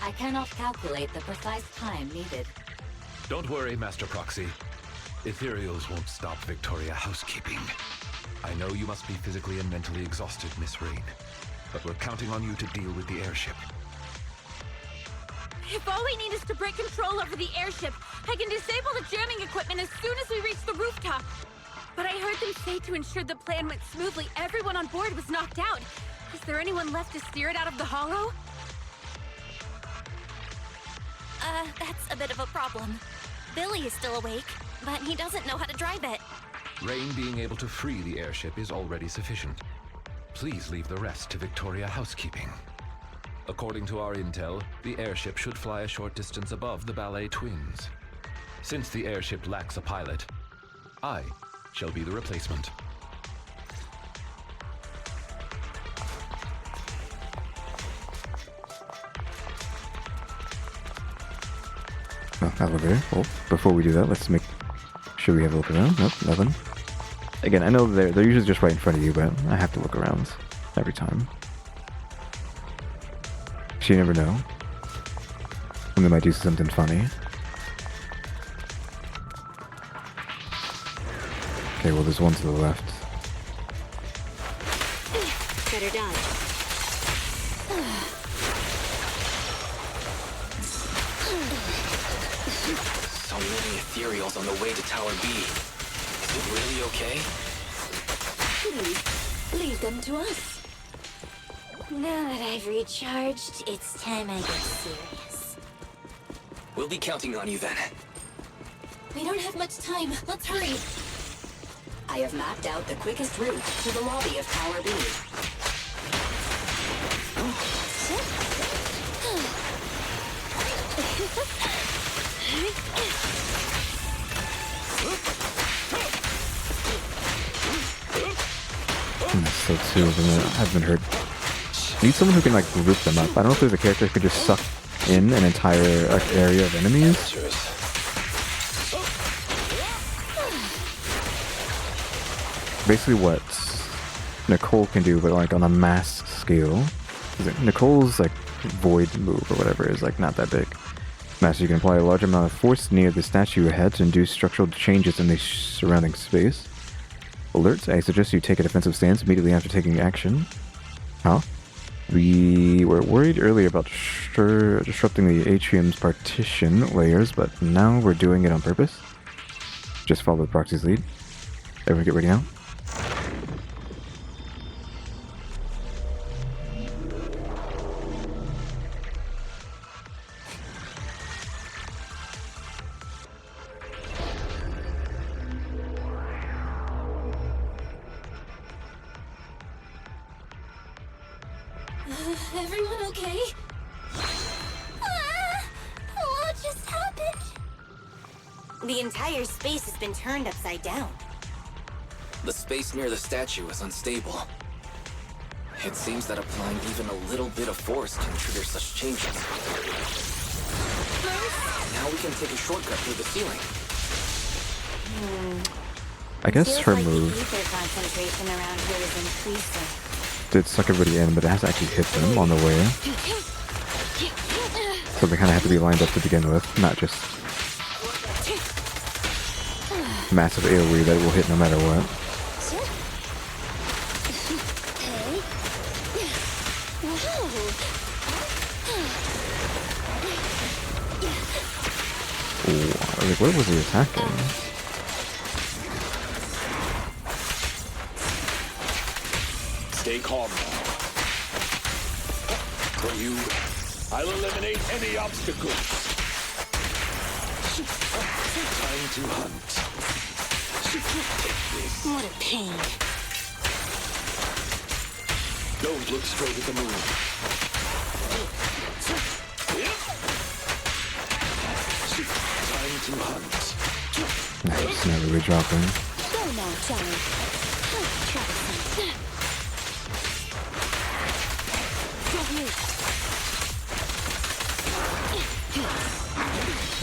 I cannot calculate the precise time needed. Don't worry, Master Proxy. Ethereals won't stop Victoria housekeeping. I know you must be physically and mentally exhausted, Miss Rain, but we're counting on you to deal with the airship. If all we need is to break control over the airship, I can disable the jamming equipment as soon as we reach the rooftop. But I heard them say to ensure the plan went smoothly, everyone on board was knocked out. Is there anyone left to steer it out of the hollow? That's a bit of a problem. Billy is still awake, but he doesn't know how to drive it. Rain being able to free the airship is already sufficient. Please leave the rest to Victoria housekeeping. According to our intel, the airship should fly a short distance above the Ballet Twins. Since the airship lacks a pilot, I shall be the replacement. Oh, elevator. Well, before we do that, let's make sure we have a look around. Nope, nothing. Again, I know they're usually just right in front of you, but I have to look around every time. So you never know. And they might do something funny. Okay, well there's one to the left. Better dodge. So many ethereals on the way to Tower B. Is it really okay? Please, leave them to us. Now that I've recharged, it's time I get serious. We'll be counting on you then. We don't have much time. Let's hurry. I have mapped out the quickest route to the lobby of Tower B. So two of them have been hurt. Need someone who can like group them up. I don't know if there's a character who could just suck in an entire area of enemies. Basically what Nicole can do, but like on a mass scale. Nicole's like void move or whatever is like not that big. Master, you can apply a large amount of force near the statue ahead to induce structural changes in the surrounding space. Alert, I suggest you take a defensive stance immediately after taking action. Huh? We were worried earlier about disrupting the atrium's partition layers, but now we're doing it on purpose. Just follow the proxy's lead. Everyone get ready now. Everyone okay? What just happened? The entire space has been turned upside down. The space near the statue is unstable. It seems that applying even a little bit of force can trigger such changes. Now we can take a shortcut through the ceiling. I guess her Feels like move the ether concentration around here is increasing. did suck everybody in, but it has to actually hit them on the way. So they kind of have to be lined up to begin with, not just massive AoE that will hit no matter what. Ooh, like, what was he attacking? Stay calm now. For you, I'll eliminate any obstacles. Time to hunt. What a pain. Don't look straight at the moon. Time to hunt. Nice, not really dropping. Go now. shall we? Troublesome. Don't move.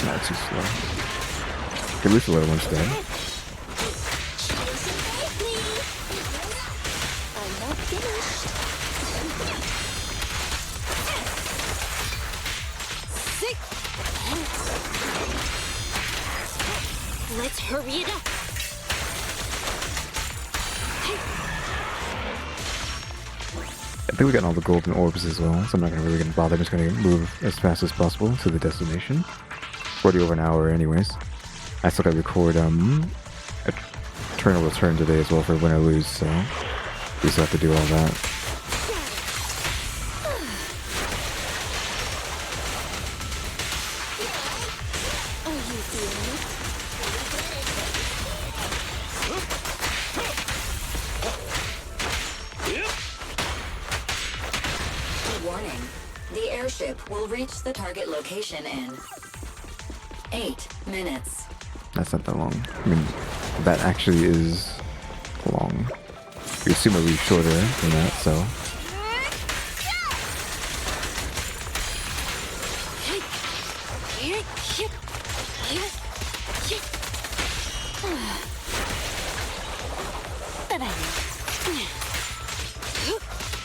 Not too slow. At least the little one's dead. I'm not finished. Sick. Let's hurry it up. I think we got all the golden orbs as well, so I'm not really gonna bother. I'm just gonna move as fast as possible to the destination. Already over an hour anyways. I still gotta record Eternal Return today as well for Win or Lose, so we still have to do all that. Are you feeling it? Warning. The airship will reach the target location in 8 minutes. That's not that long. I mean, that actually is long. We assume it'll be shorter than that, so.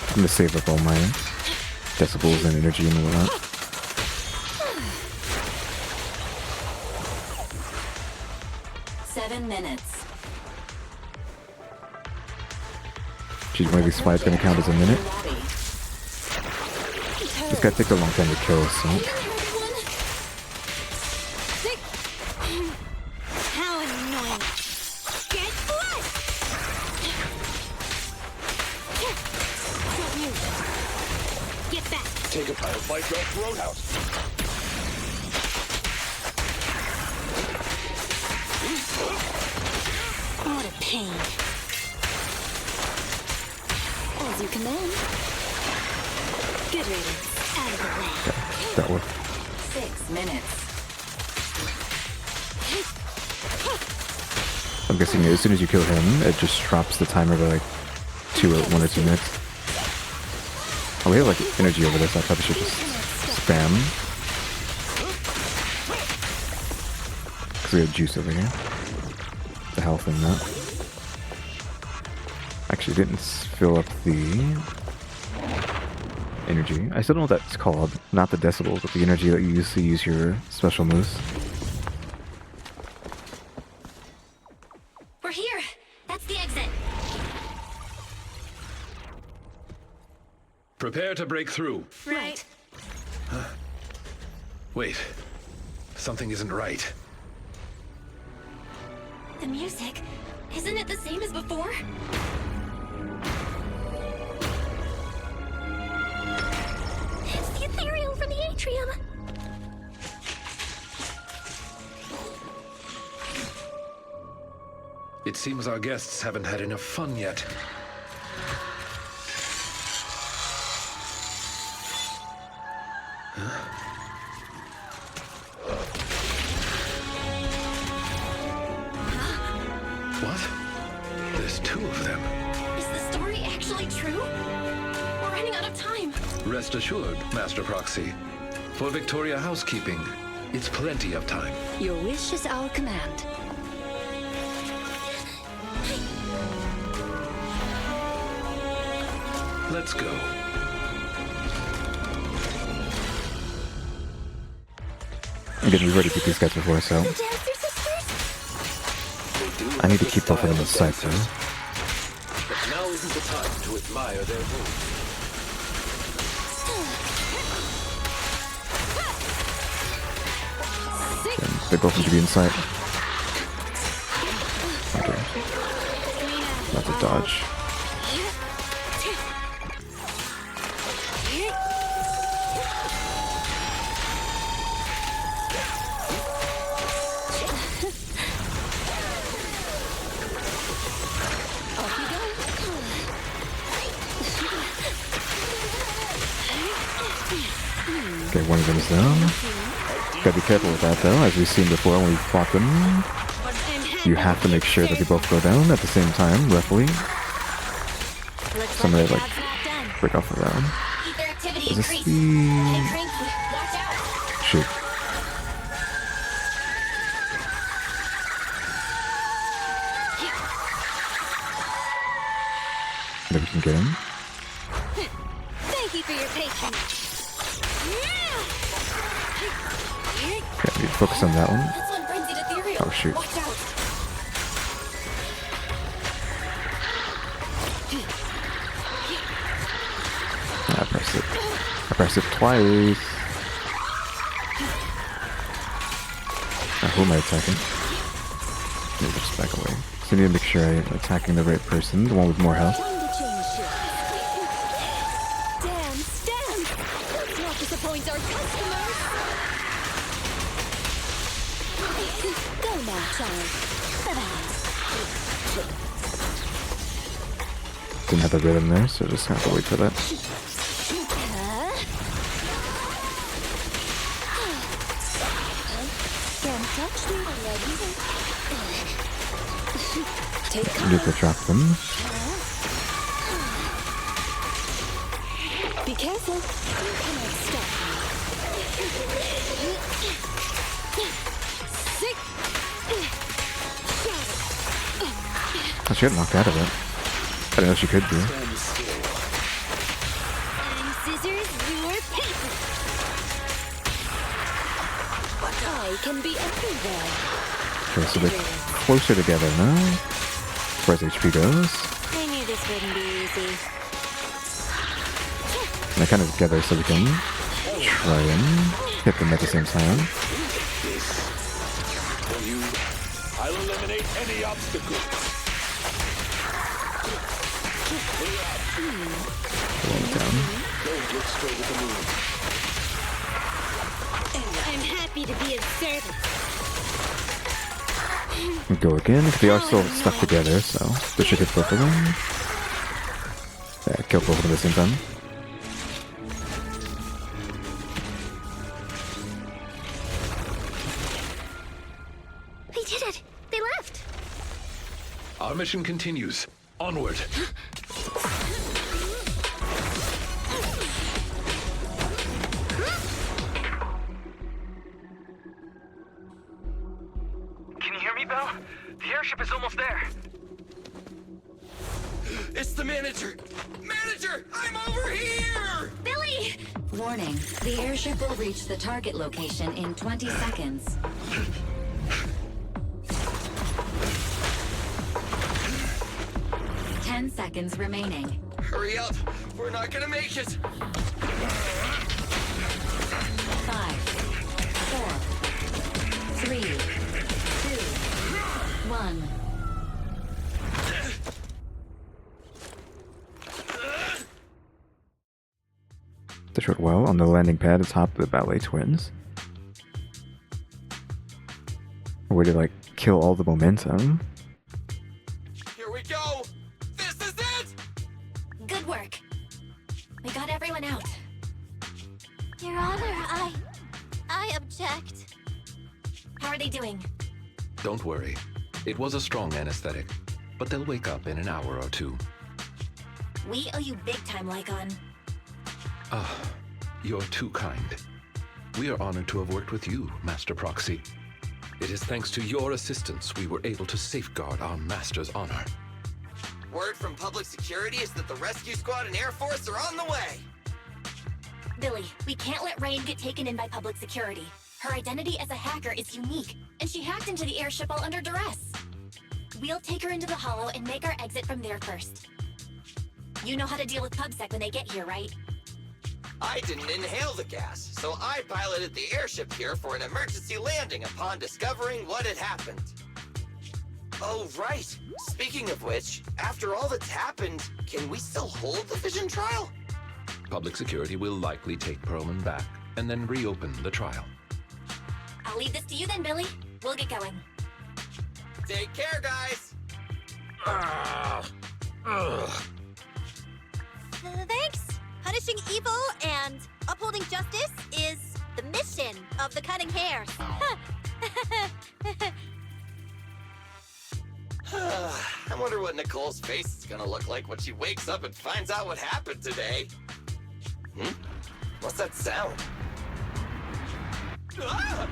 I'm gonna save up all my decibels and energy and all that. Minutes. Geez, one of these fights gonna count as a minute. This guy takes a long time to kill, so. How annoying. Get blood! Don't move. Get back. Take a bite of my roadhouse. What a pain. As you command. Good riddance. Out of the way. That worked. 6 minutes. I'm guessing as soon as you kill him, it just drops the timer by like 1 or 2 minutes. Oh, we have like energy over this. I probably should just spam. Because we have juice over here. The health in that. Actually didn't fill up the energy. I still don't know what that's called. Not the decibels, but the energy that you use to use your special moves. We're here. That's the exit. Prepare to break through. Right. Wait. Something isn't right. The music, isn't it the same as before? It's the ethereal from the atrium. It seems our guests haven't had enough fun yet. What? There's 2 of them. Is the story actually true? We're running out of time. Rest assured, Master Proxy. For Victoria housekeeping, it's plenty of time. Your wish is our command. Let's go. Again, we've already beat these guys before, so. I need to keep both of them in sight, though. But now isn't the time to admire their moves. They both need to be in sight. Okay. Not to dodge. Okay, one of them is down. Gotta be careful with that though, as we've seen before when we fought them. you have to make sure that they both go down at the same time, roughly. Some of it, like, break off around. Is this the... Shoot. Maybe we can get him. Thank you for your patience. Okay, we focus on that one. Oh shoot. I pressed it. I pressed it twice. Now, who am I attacking? Maybe just back away. So I need to make sure I'm attacking the right person, the one with more health. Stand! Let's not disappoint our customers! Go now, child. Didn't have the rhythm there, so just have to wait for that. Can't touch me already. Need to drop them. Be careful. You cannot stop me. Oh, she got knocked out of it. I didn't know she could do. I'm scissors, you're paper. But I can be everywhere. Okay, so they're closer together now. As far as HP goes. I knew this wouldn't be easy. And they're kind of together so we can try and hit them at the same time. I'll eliminate any obstacle. Down. Don't look straight at the moon. I'm happy to be of service. Go again, because they are still stuck together, so they should hit both of them. Yeah, kill both of them at the same time. They did it! They left! Our mission continues. Onward. Can you hear me, Belle? The airship is almost there. It's the manager! Manager! I'm over here! Billy! Warning, the airship will reach the target location in 20 seconds. Ten seconds remaining. Hurry up! We're not gonna make it! 5, 4, 3, 2, 1. They showed well on the landing pad atop the ballet twins. A way to like kill all the momentum. Here we go! This is it! Good work. We got everyone out. Your Honor, I object. How are they doing? Don't worry. It was a strong anesthetic, but they'll wake up in an hour or two. We owe you big time, Lycon. Ah, you're too kind. We are honored to have worked with you, Master Proxy. It is thanks to your assistance we were able to safeguard our Master's honor. Word from public security is that the rescue squad and Air Force are on the way. Billy, we can't let Rain get taken in by public security. Her identity as a hacker is unique, and she hacked into the airship while under duress. We'll take her into the Hollow and make our exit from there first. You know how to deal with PubSec when they get here, right? I didn't inhale the gas, so I piloted the airship here for an emergency landing upon discovering what had happened. Oh, right. Speaking of which, after all that's happened, can we still hold the vision trial? Public security will likely take Perlman back and then reopen the trial. I'll leave this to you then, Billy. We'll get going. Take care, guys. Thanks! Punishing evil and upholding justice is the mission of the Cutting Hairs. I wonder what Nicole's face is gonna look like when she wakes up and finds out what happened today. What's that sound? Ah!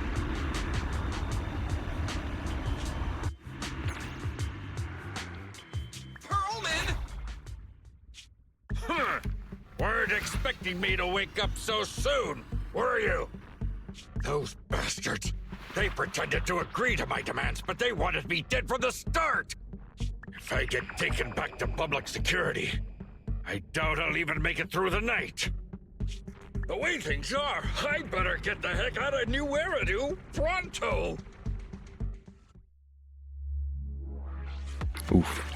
Perlman! Weren't expecting me to wake up so soon, were you? Those bastards. They pretended to agree to my demands, but they wanted me dead from the start! If I get taken back to public security, I doubt I'll even make it through the night. The way things are, I better get the heck out of New Eridu pronto! Oof.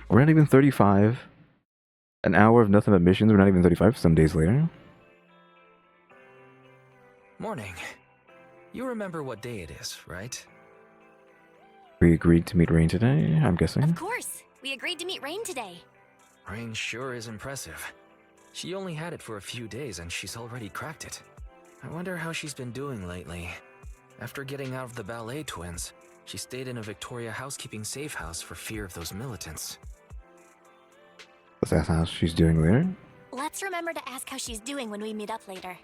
We're not even 35. An hour of nothing but missions, we're not even 35 some days later. Morning. You remember what day it is, right? We agreed to meet Rain today, I'm guessing. Of course. We agreed to meet Rain today. Rain sure is impressive. She only had it for a few days and she's already cracked it. I wonder how she's been doing lately. After getting out of the ballet twins, she stayed in a Victoria housekeeping safe house for fear of those militants. Let's ask how she's doing later. Let's remember to ask how she's doing when we meet up later.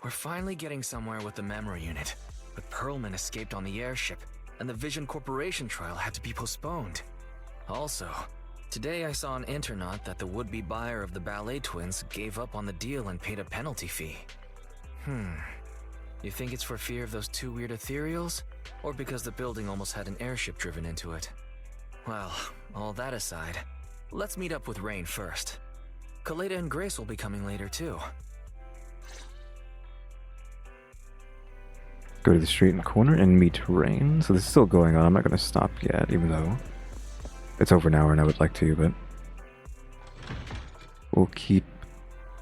We're finally getting somewhere with the memory unit, but Perlman escaped on the airship, and the Vision Corporation trial had to be postponed. Also, today I saw on Internet that the would-be buyer of the ballet twins gave up on the deal and paid a penalty fee. You think it's for fear of those two weird ethereals? Or because the building almost had an airship driven into it? Well, all that aside, let's meet up with Rain first. Kaleda and Grace will be coming later too. Go to the street in the corner and meet Rain. So this is still going on. I'm not going to stop yet, even though it's over an hour and I would like to, but we'll keep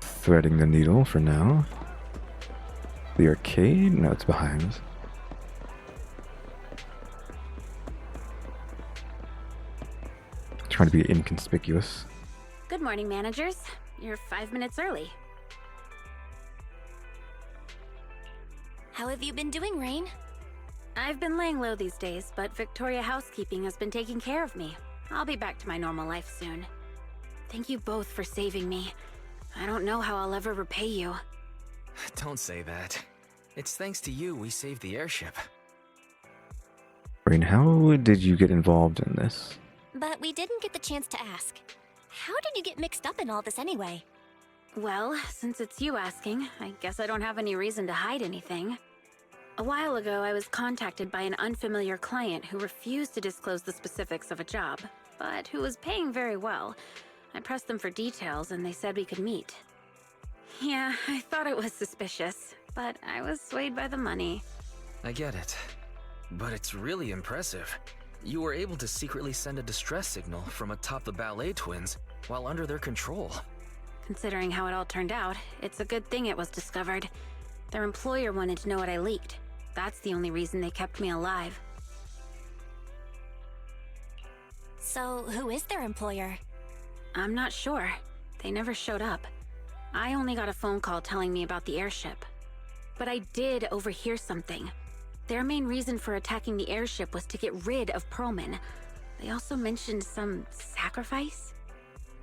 threading the needle for now. The arcade? No, it's behind us. Trying to be inconspicuous. Good morning, managers. You're 5 minutes early. How have you been doing, Rain? I've been laying low these days, but Victoria Housekeeping has been taking care of me. I'll be back to my normal life soon. Thank you both for saving me. I don't know how I'll ever repay you. Don't say that. It's thanks to you we saved the airship. Rain, how did you get involved in this? But we didn't get the chance to ask. How did you get mixed up in all this anyway? Well, since it's you asking, I guess I don't have any reason to hide anything. A while ago, I was contacted by an unfamiliar client who refused to disclose the specifics of a job, but who was paying very well. I pressed them for details and they said we could meet. Yeah, I thought it was suspicious, but I was swayed by the money. I get it. But it's really impressive. You were able to secretly send a distress signal from atop the ballet twins while under their control. Considering how it all turned out, it's a good thing it was discovered. Their employer wanted to know what I leaked. That's the only reason they kept me alive. So, who is their employer? I'm not sure. They never showed up. I only got a phone call telling me about the airship. But I did overhear something. Their main reason for attacking the airship was to get rid of Perlman. They also mentioned some sacrifice.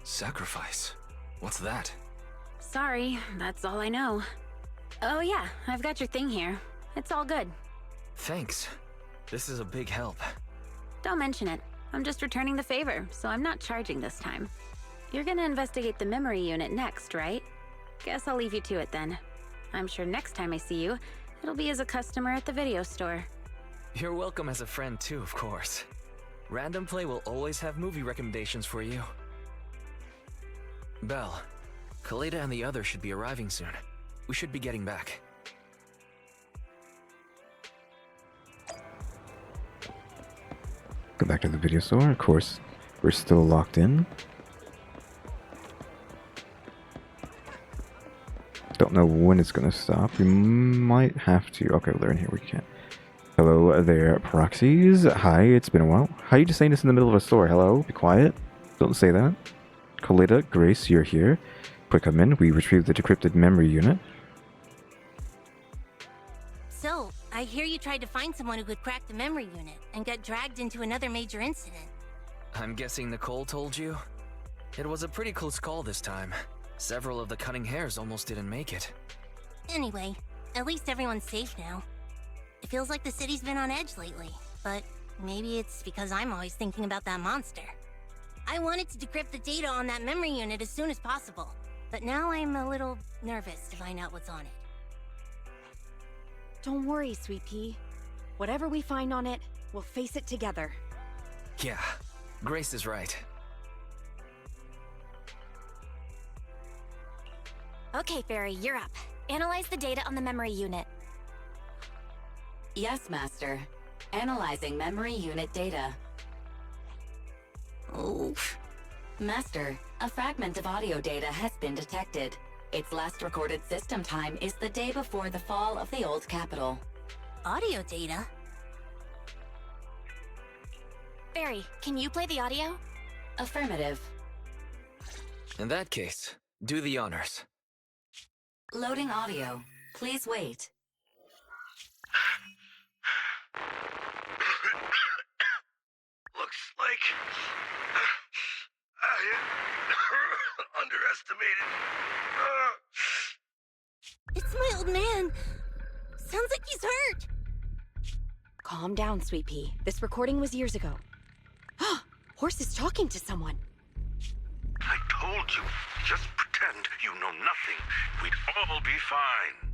Sacrifice? What's that? Sorry, that's all I know. Oh yeah, I've got your thing here. It's all good. Thanks. This is a big help. Don't mention it. I'm just returning the favor, so I'm not charging this time. You're gonna investigate the memory unit next, right? Guess I'll leave you to it then. I'm sure next time I see you, it'll be as a customer at the video store. You're welcome as a friend too, of course. Random Play will always have movie recommendations for you. Belle, Kaleda and the others should be arriving soon. We should be getting back. Go back to the video store. Of course, we're still locked in. Don't know when it's gonna stop. We might have to. Okay, they're in here. We can't. Hello there, proxies. Hi, it's been a while. How are you just saying this in the middle of a store? Hello, be quiet. Don't say that. Kaleda, Grace, you're here. Quick, come in. We retrieved the decrypted memory unit. So, I hear you tried to find someone who could crack the memory unit and got dragged into another major incident. I'm guessing Nicole told you? It was a pretty close call this time. Several of the cunning hairs almost didn't make it. Anyway, at least everyone's safe now. It feels like the city's been on edge lately, but maybe it's because I'm always thinking about that monster. I wanted to decrypt the data on that memory unit as soon as possible, but now I'm a little nervous to find out what's on it. Don't worry, Sweet Pea. Whatever we find on it, we'll face it together. Yeah, Grace is right. Okay, Fairy, you're up. Analyze the data on the memory unit. Yes, Master. Analyzing memory unit data. Oof. Master, a fragment of audio data has been detected. Its last recorded system time is the day before the fall of the old capital. Audio data? Fairy, can you play the audio? Affirmative. In that case, do the honors. Loading audio. Please wait. Looks like I underestimated. It's my old man. Sounds like he's hurt. Calm down, Sweet Pea. This recording was years ago. Horse is talking to someone. I told you, just pretend you know nothing. We'd all be fine.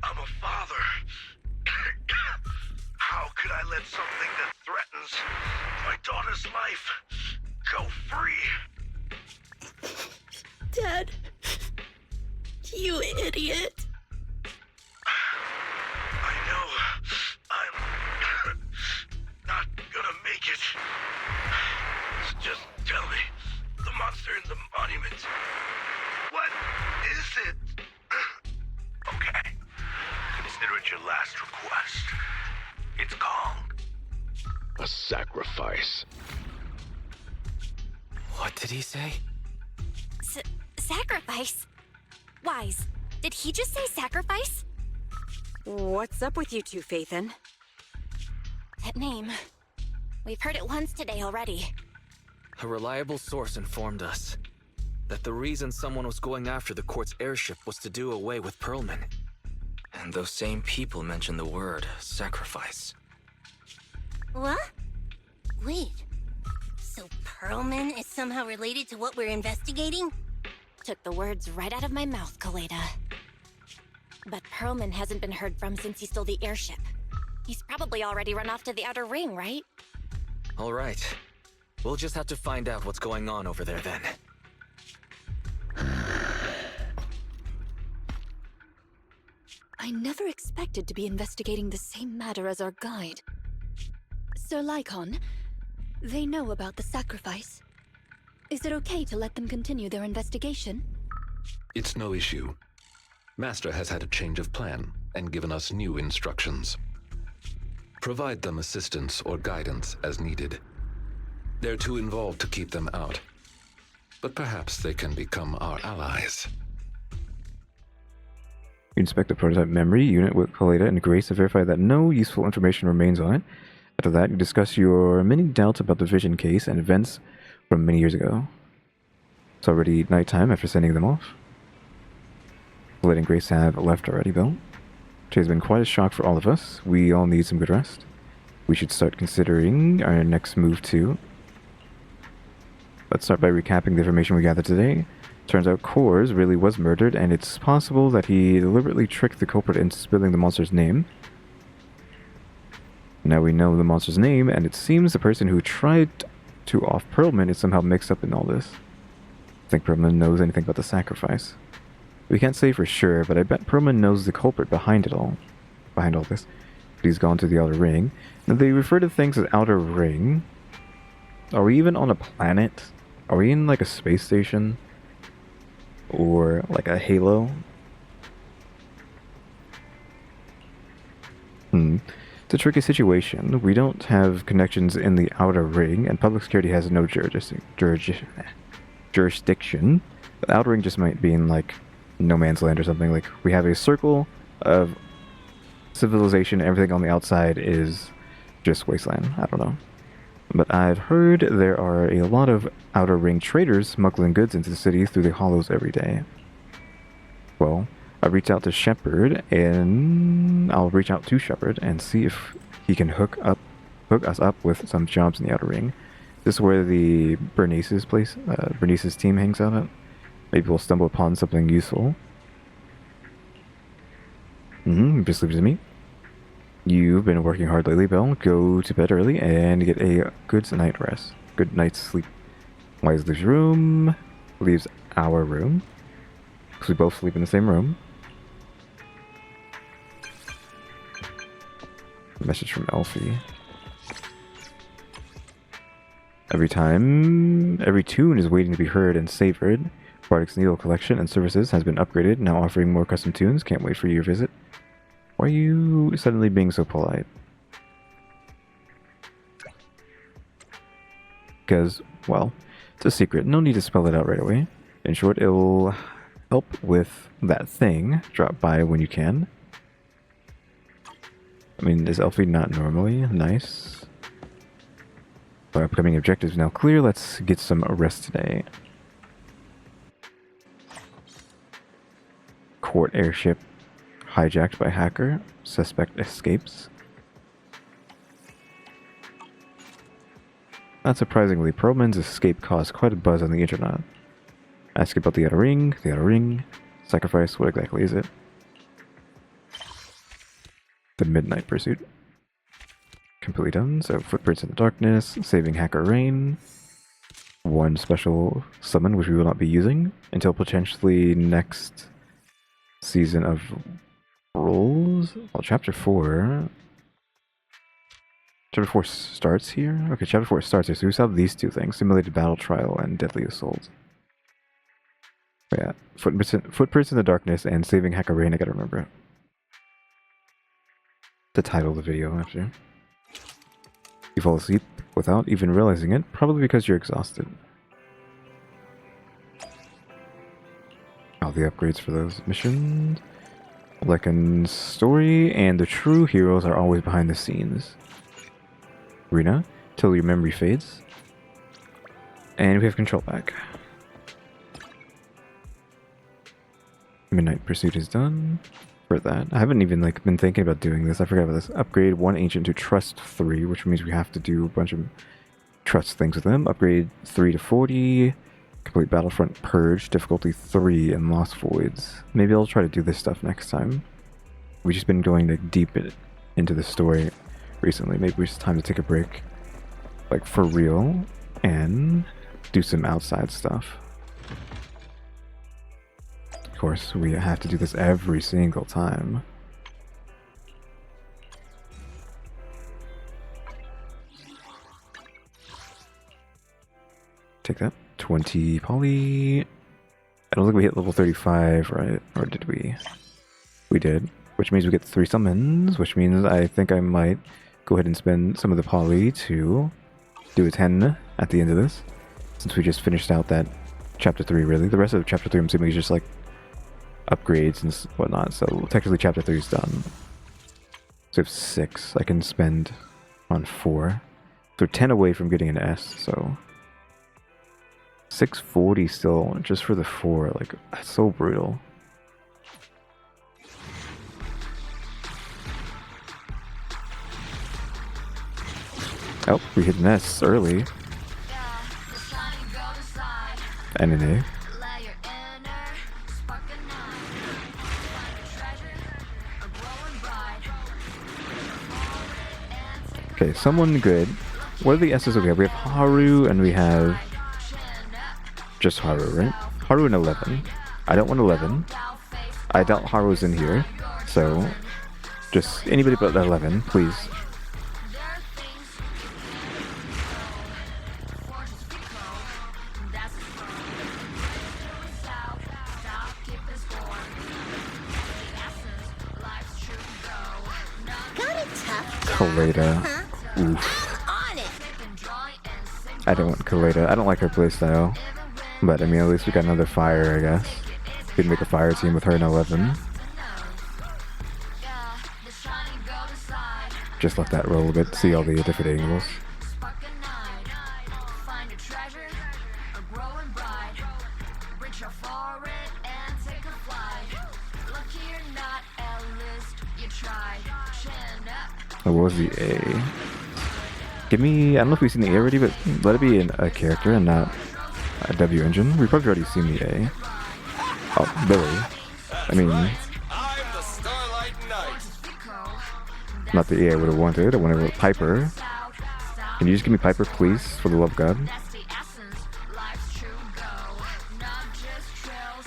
I'm a father. How could I let something that threatens my daughter's life go free? Dad. You idiot. I know. I'm not gonna make it. Just tell me. The monster in the monument. What is it? Okay. Consider it your last request. It's called a sacrifice. What did he say? Sacrifice? Wise, did he just say sacrifice? What's up with you two, Faithin? That name. We've heard it once today already. A reliable source informed us that the reason someone was going after the court's airship was to do away with Pearlman. And those same people mentioned the word sacrifice. What? Wait. So Pearlman is somehow related to what we're investigating? Took the words right out of my mouth, Kaleda. But Pearlman hasn't been heard from since he stole the airship. He's probably already run off to the Outer Ring, right? All right. We'll just have to find out what's going on over there then. I never expected to be investigating the same matter as our guide. Sir Lycon, they know about the sacrifice. Is it okay to let them continue their investigation? It's no issue. Master has had a change of plan and given us new instructions. Provide them assistance or guidance as needed. They're too involved to keep them out, but perhaps they can become our allies. You inspect the prototype memory unit with Kaleda and Grace to verify that no useful information remains on it. After that, you discuss your many doubts about the vision case and events from many years ago. It's already nighttime after sending them off. Kaleda and Grace have left already, though. Today has been quite a shock for all of us. We all need some good rest. We should start considering our next move, too. Let's start by recapping the information we gathered today. Turns out Kors really was murdered, and it's possible that he deliberately tricked the culprit into spilling the monster's name. Now we know the monster's name, and it seems the person who tried to off Pearlman is somehow mixed up in all this. I think Pearlman knows anything about the sacrifice. We can't say for sure, but I bet Pearlman knows the culprit behind all this. But he's gone to the Outer Ring. Now they refer to things as Outer Ring. Are we even on a planet? Are we in like a space station? Or like a halo? It's a tricky situation. We don't have connections in the Outer Ring, and public security has no jurisdiction. The Outer Ring just might be in like no man's land or something. Like we have a circle of civilization, everything on the outside is just wasteland. I don't know. But I've heard there are a lot of outer ring traders smuggling goods into the city through the hollows every day. Well, I reached out to Shepard, and I'll reach out to Shepard and see if he can hook us up with some jobs in the outer ring. This is where the Bernice's team hangs out at. Maybe we'll stumble upon something useful. Just leave it to me. You've been working hard lately, Belle. Go to bed early and get a good night rest. Good night's sleep. Wise leaves room. Leaves our room. Because we both sleep in the same room. Message from Elfie. Every tune is waiting to be heard and savored. Bardic's Needle collection and services has been upgraded, now offering more custom tunes. Can't wait for your visit. Why are you suddenly being so polite? Because, well, it's a secret. No need to spell it out right away. In short, it'll help with that thing. Drop by when you can. I mean, is Elfie not normally nice? Our upcoming objectives now clear. Let's get some rest today. Court airship hijacked by hacker. Suspect escapes. Not surprisingly, Perlman's escape caused quite a buzz on the internet. Ask about the outer ring. The outer ring. Sacrifice. What exactly is it? The Midnight Pursuit. Completely done. So Footprints in the Darkness, Saving Hacker Rain, one special summon which we will not be using until potentially next season of Rules. Well, Chapter 4 starts here? Okay, Chapter 4 starts here, so we still have these two things, Simulated Battle Trial and Deadly Assault. But yeah, Footprints in the Darkness and Saving Hacker Rain, I gotta remember it. The title of the video, actually. You fall asleep without even realizing it, probably because you're exhausted. All the upgrades for those missions. Like in story, and the true heroes are always behind the scenes. Rena, till your memory fades. And we have control back. Midnight Pursuit is done. For that. I haven't even been thinking about doing this. I forgot about this. Upgrade one ancient to Trust 3, which means we have to do a bunch of trust things with them. Upgrade 3 to 40. Complete Battlefront Purge, difficulty 3, and Lost Voids. Maybe I'll try to do this stuff next time. We've just been going deep into the story recently. Maybe it's time to take a break. Like for real. And do some outside stuff. Of course, we have to do this every single time. Take that. 20 poly. I don't think we hit level 35, right? Or did we? We did. Which means we get 3 summons, which means I think I might go ahead and spend some of the poly to do a 10 at the end of this. Since we just finished out that chapter 3, really. The rest of chapter 3 I'm assuming is just like upgrades and whatnot, so technically chapter 3 is done. So I have 6 I can spend on 4. So 10 away from getting an S, so 640 still just for the 4, like that's so brutal. Oh, we hit an S early. And an A. Okay, someone good. What are the S's? Okay, we have Haru and we have just Haru, right? Haru and 11. I don't want 11. I doubt Haru's in here, so just anybody but 11, please. Kaleda. Oof. I don't want Kaleda. I don't like her playstyle. But, I mean, at least we got another fire, I guess. We can make a fire team with her in 11. Just let that roll a bit, see all the different angles. Oh, what was the A? Give me, I don't know if we've seen the A already, but let it be a character and not a W engine. We've probably already seen the A. Oh, Billy. I mean, not the A I would have wanted. I wanted Piper. Can you just give me Piper, please, for the love of God?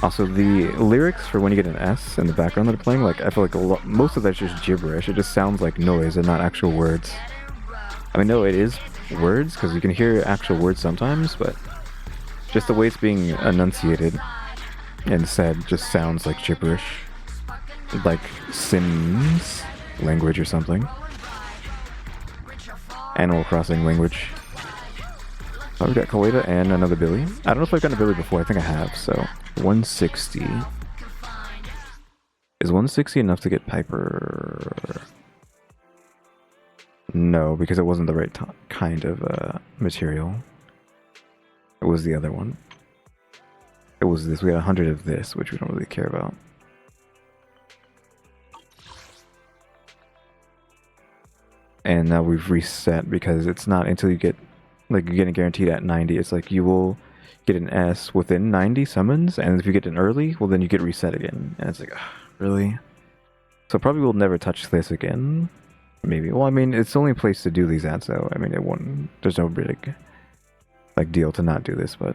Also, the lyrics for when you get an S in the background that are playing, like, I feel like most of that's just gibberish. It just sounds like noise and not actual words. I mean, no, it is words, because you can hear actual words sometimes, but just the way it's being enunciated and said just sounds like gibberish. Like Sims language or something. Animal Crossing language. Oh, we got Koeda and another Billy. I don't know if I've gotten a Billy before. I think I have, so 160. Is 160 enough to get Piper? No, because it wasn't the right kind of material. It was the other one. It was this. We got 100 of this, which we don't really care about. And now we've reset because it's not until you get, like, you're getting guaranteed at 90. It's like you will get an S within 90 summons, and if you get an early, well, then you get reset again. And it's like, ugh, really? So probably we'll never touch this again. Maybe. Well, I mean, it's the only place to do these at, so I mean, it won't. There's no big, like, deal to not do this, but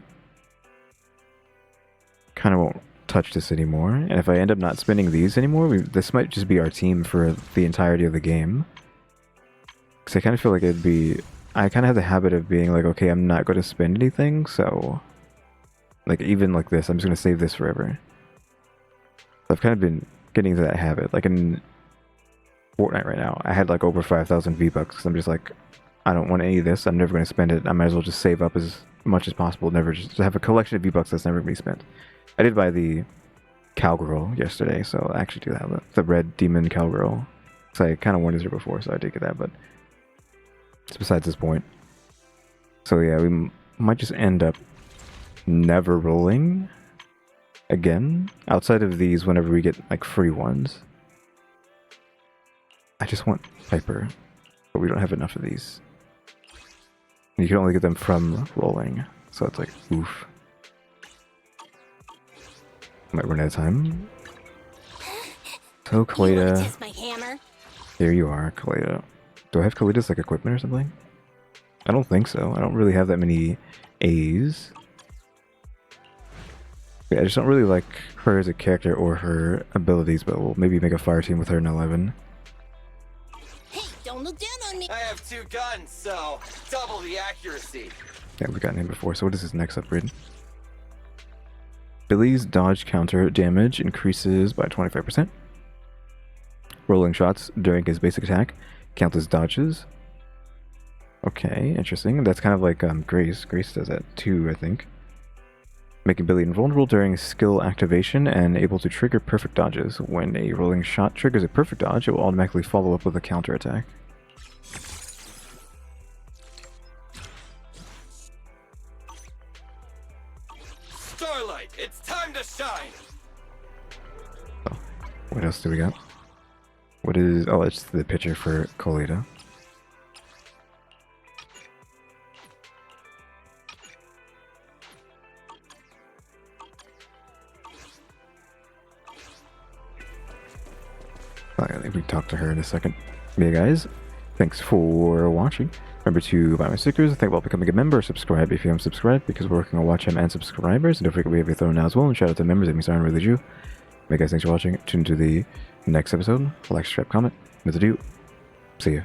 kind of won't touch this anymore. And if I end up not spending these anymore, this might just be our team for the entirety of the game. Because I kind of feel like it'd be... I kind of have the habit of being like, okay, I'm not going to spend anything, so... Like, even like this, I'm just going to save this forever. So I've kind of been getting into that habit. Like, in Fortnite right now, I had like over 5,000 V-Bucks, because I'm just like, I don't want any of this, I'm never going to spend it, I might as well just save up as much as possible, never just have a collection of V-Bucks that's never going to be spent. I did buy the Cowgirl yesterday, so I actually do have the red demon Cowgirl. So I kind of wanted her before, so I did get that, but... It's besides this point. So yeah, we might just end up never rolling again. Outside of these, whenever we get like free ones. I just want Piper, but we don't have enough of these. And you can only get them from rolling, so it's like, oof. Might run out of time. So Koeda. Here you are, Koeda. Do I have Koeda's like equipment or something? I don't think so. I don't really have that many A's. Yeah, I just don't really like her as a character or her abilities, but we'll maybe make a fire team with her in 11. Hey, don't look down on me. I have 2 guns, so double the accuracy. Yeah, we've gotten him before, so what is his next upgrade? Billy's dodge counter damage increases by 25%. Rolling shots during his basic attack count as dodges. Okay, interesting. That's kind of like Grace. Grace does that too, I think. Making Billy invulnerable during skill activation and able to trigger perfect dodges. When a rolling shot triggers a perfect dodge, it will automatically follow up with a counter attack. Starlight, it's time to shine. Oh, what else do we got? What is... Oh, it's the picture for Koeda. I think we can talk to her in a second. Yeah, guys, thanks for watching. Remember to buy my stickers. Think about becoming a member. Subscribe if you haven't subscribed, because we're working on watch time and subscribers. And don't forget we have a throne now as well. And shout out to members, EmmyStarr and RaleyDrew. Hey guys, thanks for watching. Tune to the next episode. Like, subscribe, comment. That's a do. See ya.